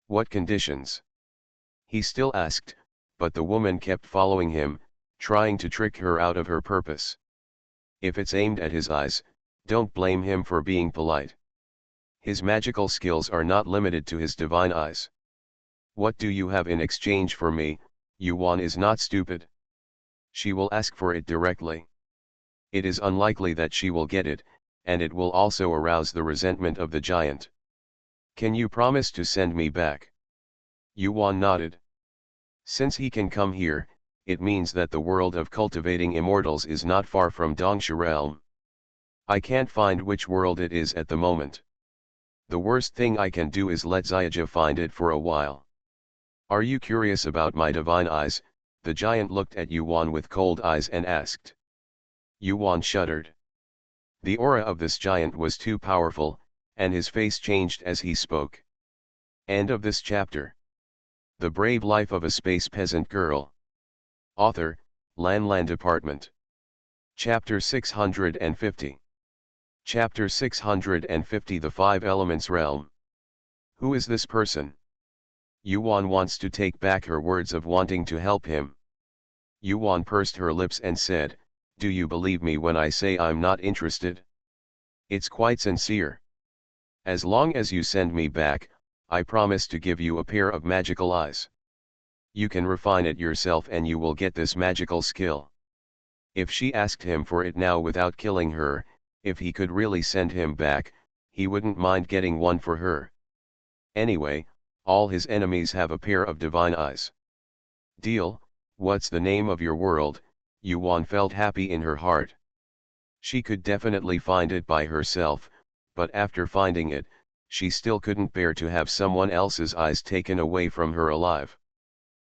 "What conditions?" he still asked, but the woman kept following him, trying to trick her out of her purpose. If it's aimed at his eyes, don't blame him for being polite. His magical skills are not limited to his divine eyes. "What do you have in exchange for me?" Yuan is not stupid. She will ask for it directly. It is unlikely that she will get it, and it will also arouse the resentment of the giant. "Can you promise to send me back?" Yuan nodded. Since he can come here, it means that the world of cultivating immortals is not far from Dongsha realm. I can't find which world it is at the moment. The worst thing I can do is let Xiaoji find it for a while. "Are you curious about my divine eyes?" The giant looked at Yuan with cold eyes and asked. Yuan shuddered. The aura of this giant was too powerful, and his face changed as he spoke. End of this chapter. The Brave Life of a Space Peasant Girl. Author, Lan Department. Chapter 650. Chapter 650 The Five Elements Realm. Who is this person? Yuan wants to take back her words of wanting to help him. Yuan pursed her lips and said, "Do you believe me when I say I'm not interested? It's quite sincere. As long as you send me back, I promise to give you a pair of magical eyes. You can refine it yourself and you will get this magical skill." If she asked him for it now without killing her, if he could really send him back, he wouldn't mind getting one for her. Anyway, all his enemies have a pair of divine eyes. Deal, "What's the name of your world?" Yuan felt happy in her heart. She could definitely find it by herself, but after finding it, she still couldn't bear to have someone else's eyes taken away from her alive.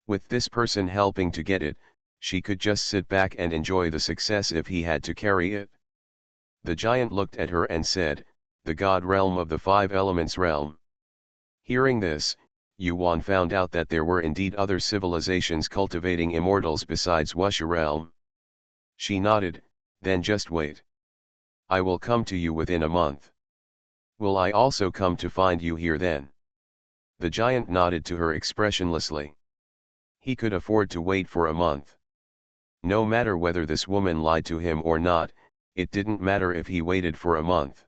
With this person helping to get it, she could just sit back and enjoy the success if he had to carry it. The giant looked at her and said, "The god realm of the five elements realm." Hearing this, Yuan found out that there were indeed other civilizations cultivating immortals besides Wusha realm. She nodded, "Then just wait. I will come to you within a month. Will I also come to find you here then?" The giant nodded to her expressionlessly. He could afford to wait for a month. No matter whether this woman lied to him or not, it didn't matter if he waited for a month.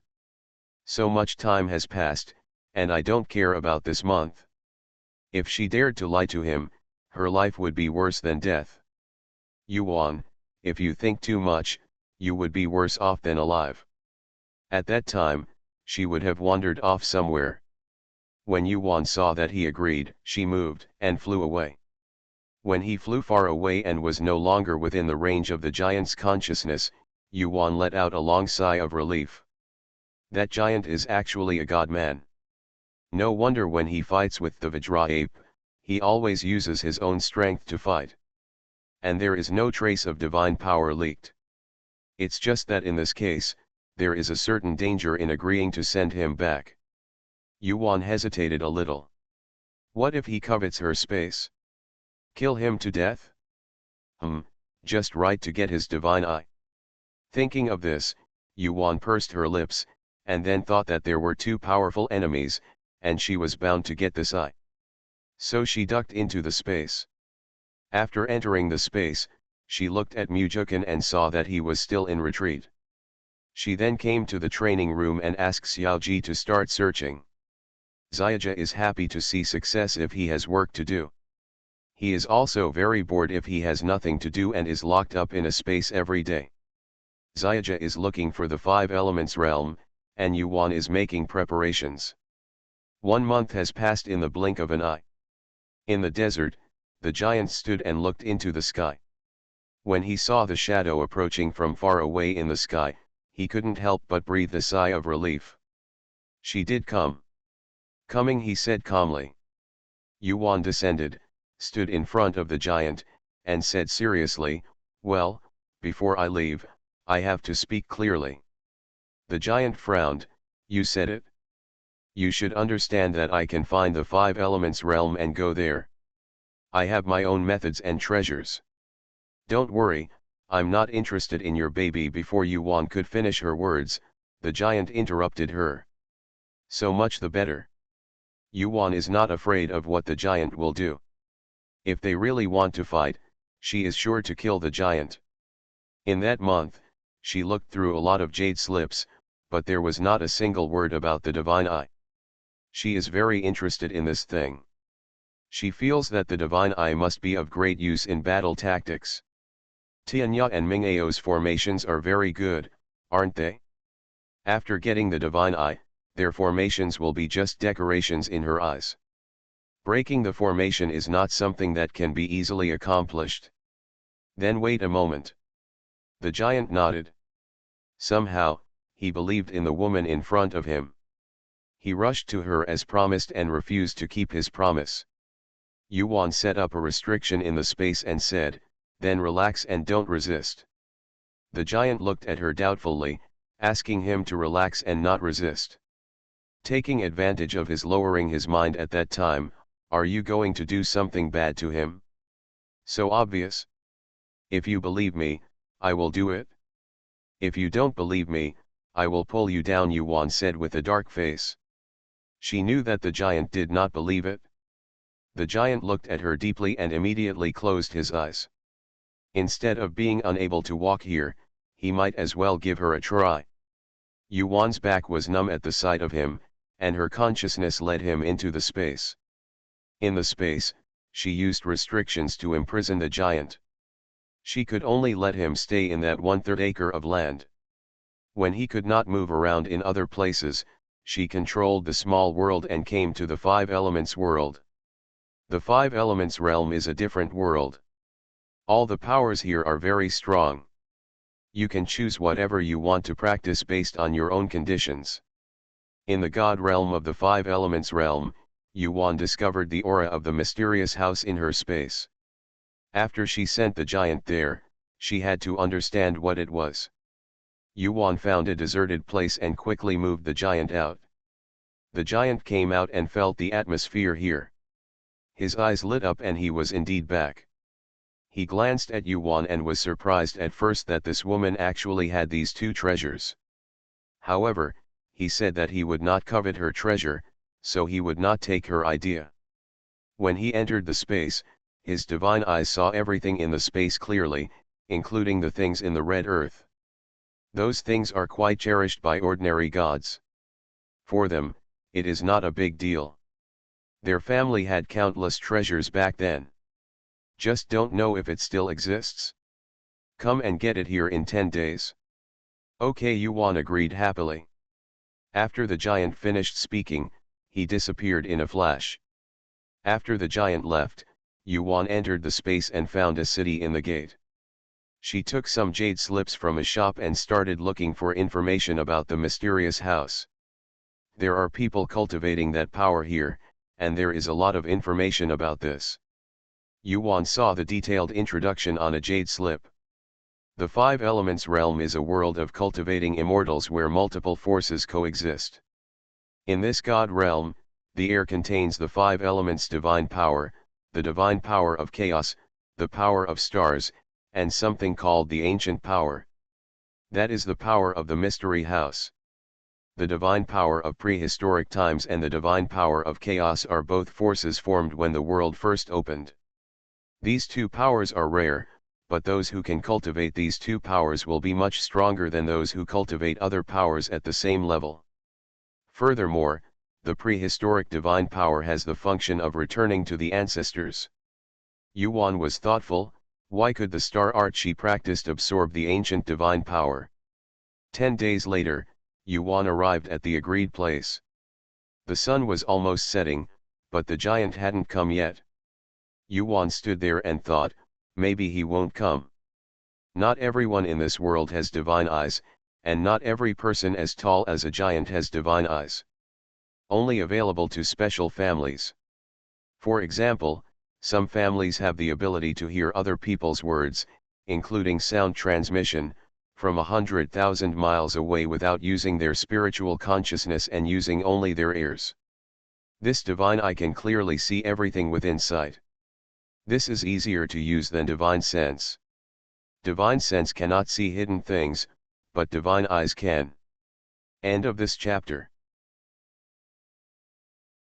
"So much time has passed, and I don't care about this month." If she dared to lie to him, her life would be worse than death. "Yuan, if you think too much, you would be worse off than alive." At that time, she would have wandered off somewhere. When Yuan saw that he agreed, she moved and flew away. When he flew far away and was no longer within the range of the giant's consciousness, Yuan let out a long sigh of relief. That giant is actually a god-man. No wonder when he fights with the Vajra ape, he always uses his own strength to fight. And there is no trace of divine power leaked. It's just that in this case, there is a certain danger in agreeing to send him back. Yuan hesitated a little. What if he covets her space? Kill him to death? Just right to get his divine eye. Thinking of this, Yuan pursed her lips, and then thought that there were two powerful enemies, and she was bound to get this eye. So she ducked into the space. After entering the space, she looked at Mujukin and saw that he was still in retreat. She then came to the training room and asked Xiaoji to start searching. Xiaoji is happy to see success if he has work to do. He is also very bored if he has nothing to do and is locked up in a space every day. Xiaoji is looking for the five elements realm, and Yuan is making preparations. 1 month has passed in the blink of an eye. In the desert, the giant stood and looked into the sky. When he saw the shadow approaching from far away in the sky, he couldn't help but breathe a sigh of relief. She did come. Coming, he said calmly. Yuan descended, stood in front of the giant, and said seriously, "Well, before I leave, I have to speak clearly." The giant frowned. "You said it? You should understand that I can find the five elements realm and go there. I have my own methods and treasures. Don't worry, I'm not interested in your baby." Before Yuan could finish her words, the giant interrupted her. "So much the better." Yuan is not afraid of what the giant will do. If they really want to fight, she is sure to kill the giant. In that month, she looked through a lot of jade slips, but there was not a single word about the divine eye. She is very interested in this thing. She feels that the divine eye must be of great use in battle tactics. Tianya and Mingao's formations are very good, aren't they? After getting the divine eye, their formations will be just decorations in her eyes. Breaking the formation is not something that can be easily accomplished. Then wait a moment. The giant nodded. Somehow, he believed in the woman in front of him. He rushed to her as promised and refused to keep his promise. Yuan set up a restriction in the space and said, "Then relax and don't resist." The giant looked at her doubtfully, asking him to relax and not resist. Taking advantage of his lowering his mind at that time, "Are you going to do something bad to him? So obvious? If you believe me, I will do it. If you don't believe me, I will pull you down," Yuan said with a dark face. She knew that the giant did not believe it. The giant looked at her deeply and immediately closed his eyes. Instead of being unable to walk here, he might as well give her a try. Yuan's back was numb at the sight of him, and her consciousness led him into the space. In the space, she used restrictions to imprison the giant. She could only let him stay in that 1/3 acre of land. When he could not move around in other places, she controlled the small world and came to the five elements world. The five elements realm is a different world. All the powers here are very strong. You can choose whatever you want to practice based on your own conditions. In the God realm of the five elements realm, Yuan discovered the aura of the mysterious house in her space. After she sent the giant there, she had to understand what it was. Yuan found a deserted place and quickly moved the giant out. The giant came out and felt the atmosphere here. His eyes lit up and he was indeed back. He glanced at Yuan and was surprised at first that this woman actually had these two treasures. However, he said that he would not covet her treasure, so he would not take her idea. When he entered the space, his divine eyes saw everything in the space clearly, including the things in the red earth. Those things are quite cherished by ordinary gods. For them, it is not a big deal. Their family had countless treasures back then. Just don't know if it still exists. Come and get it here in 10 days. Okay, Yuan agreed happily. After the giant finished speaking, he disappeared in a flash. After the giant left, Yuan entered the space and found a city in the gate. She took some jade slips from a shop and started looking for information about the mysterious house. There are people cultivating that power here, and there is a lot of information about this. Yuan saw the detailed introduction on a jade slip. The five elements realm is a world of cultivating immortals where multiple forces coexist. In this god realm, the air contains the five elements divine power, the divine power of chaos, the power of stars, and something called the ancient power. That is the power of the mystery house. The divine power of prehistoric times and the divine power of chaos are both forces formed when the world first opened. These two powers are rare, but those who can cultivate these two powers will be much stronger than those who cultivate other powers at the same level. Furthermore, the prehistoric divine power has the function of returning to the ancestors. Yuan was thoughtful. Why could the star art she practiced absorb the ancient divine power? 10 days later, Yuan arrived at the agreed place. The sun was almost setting, but the giant hadn't come yet. Yuan stood there and thought, maybe he won't come. Not everyone in this world has divine eyes, and not every person as tall as a giant has divine eyes. Only available to special families. For example, some families have the ability to hear other people's words, including sound transmission, from 100,000 miles away without using their spiritual consciousness and using only their ears. This divine eye can clearly see everything within sight. This is easier to use than divine sense. Divine sense cannot see hidden things, but divine eyes can. End of this chapter.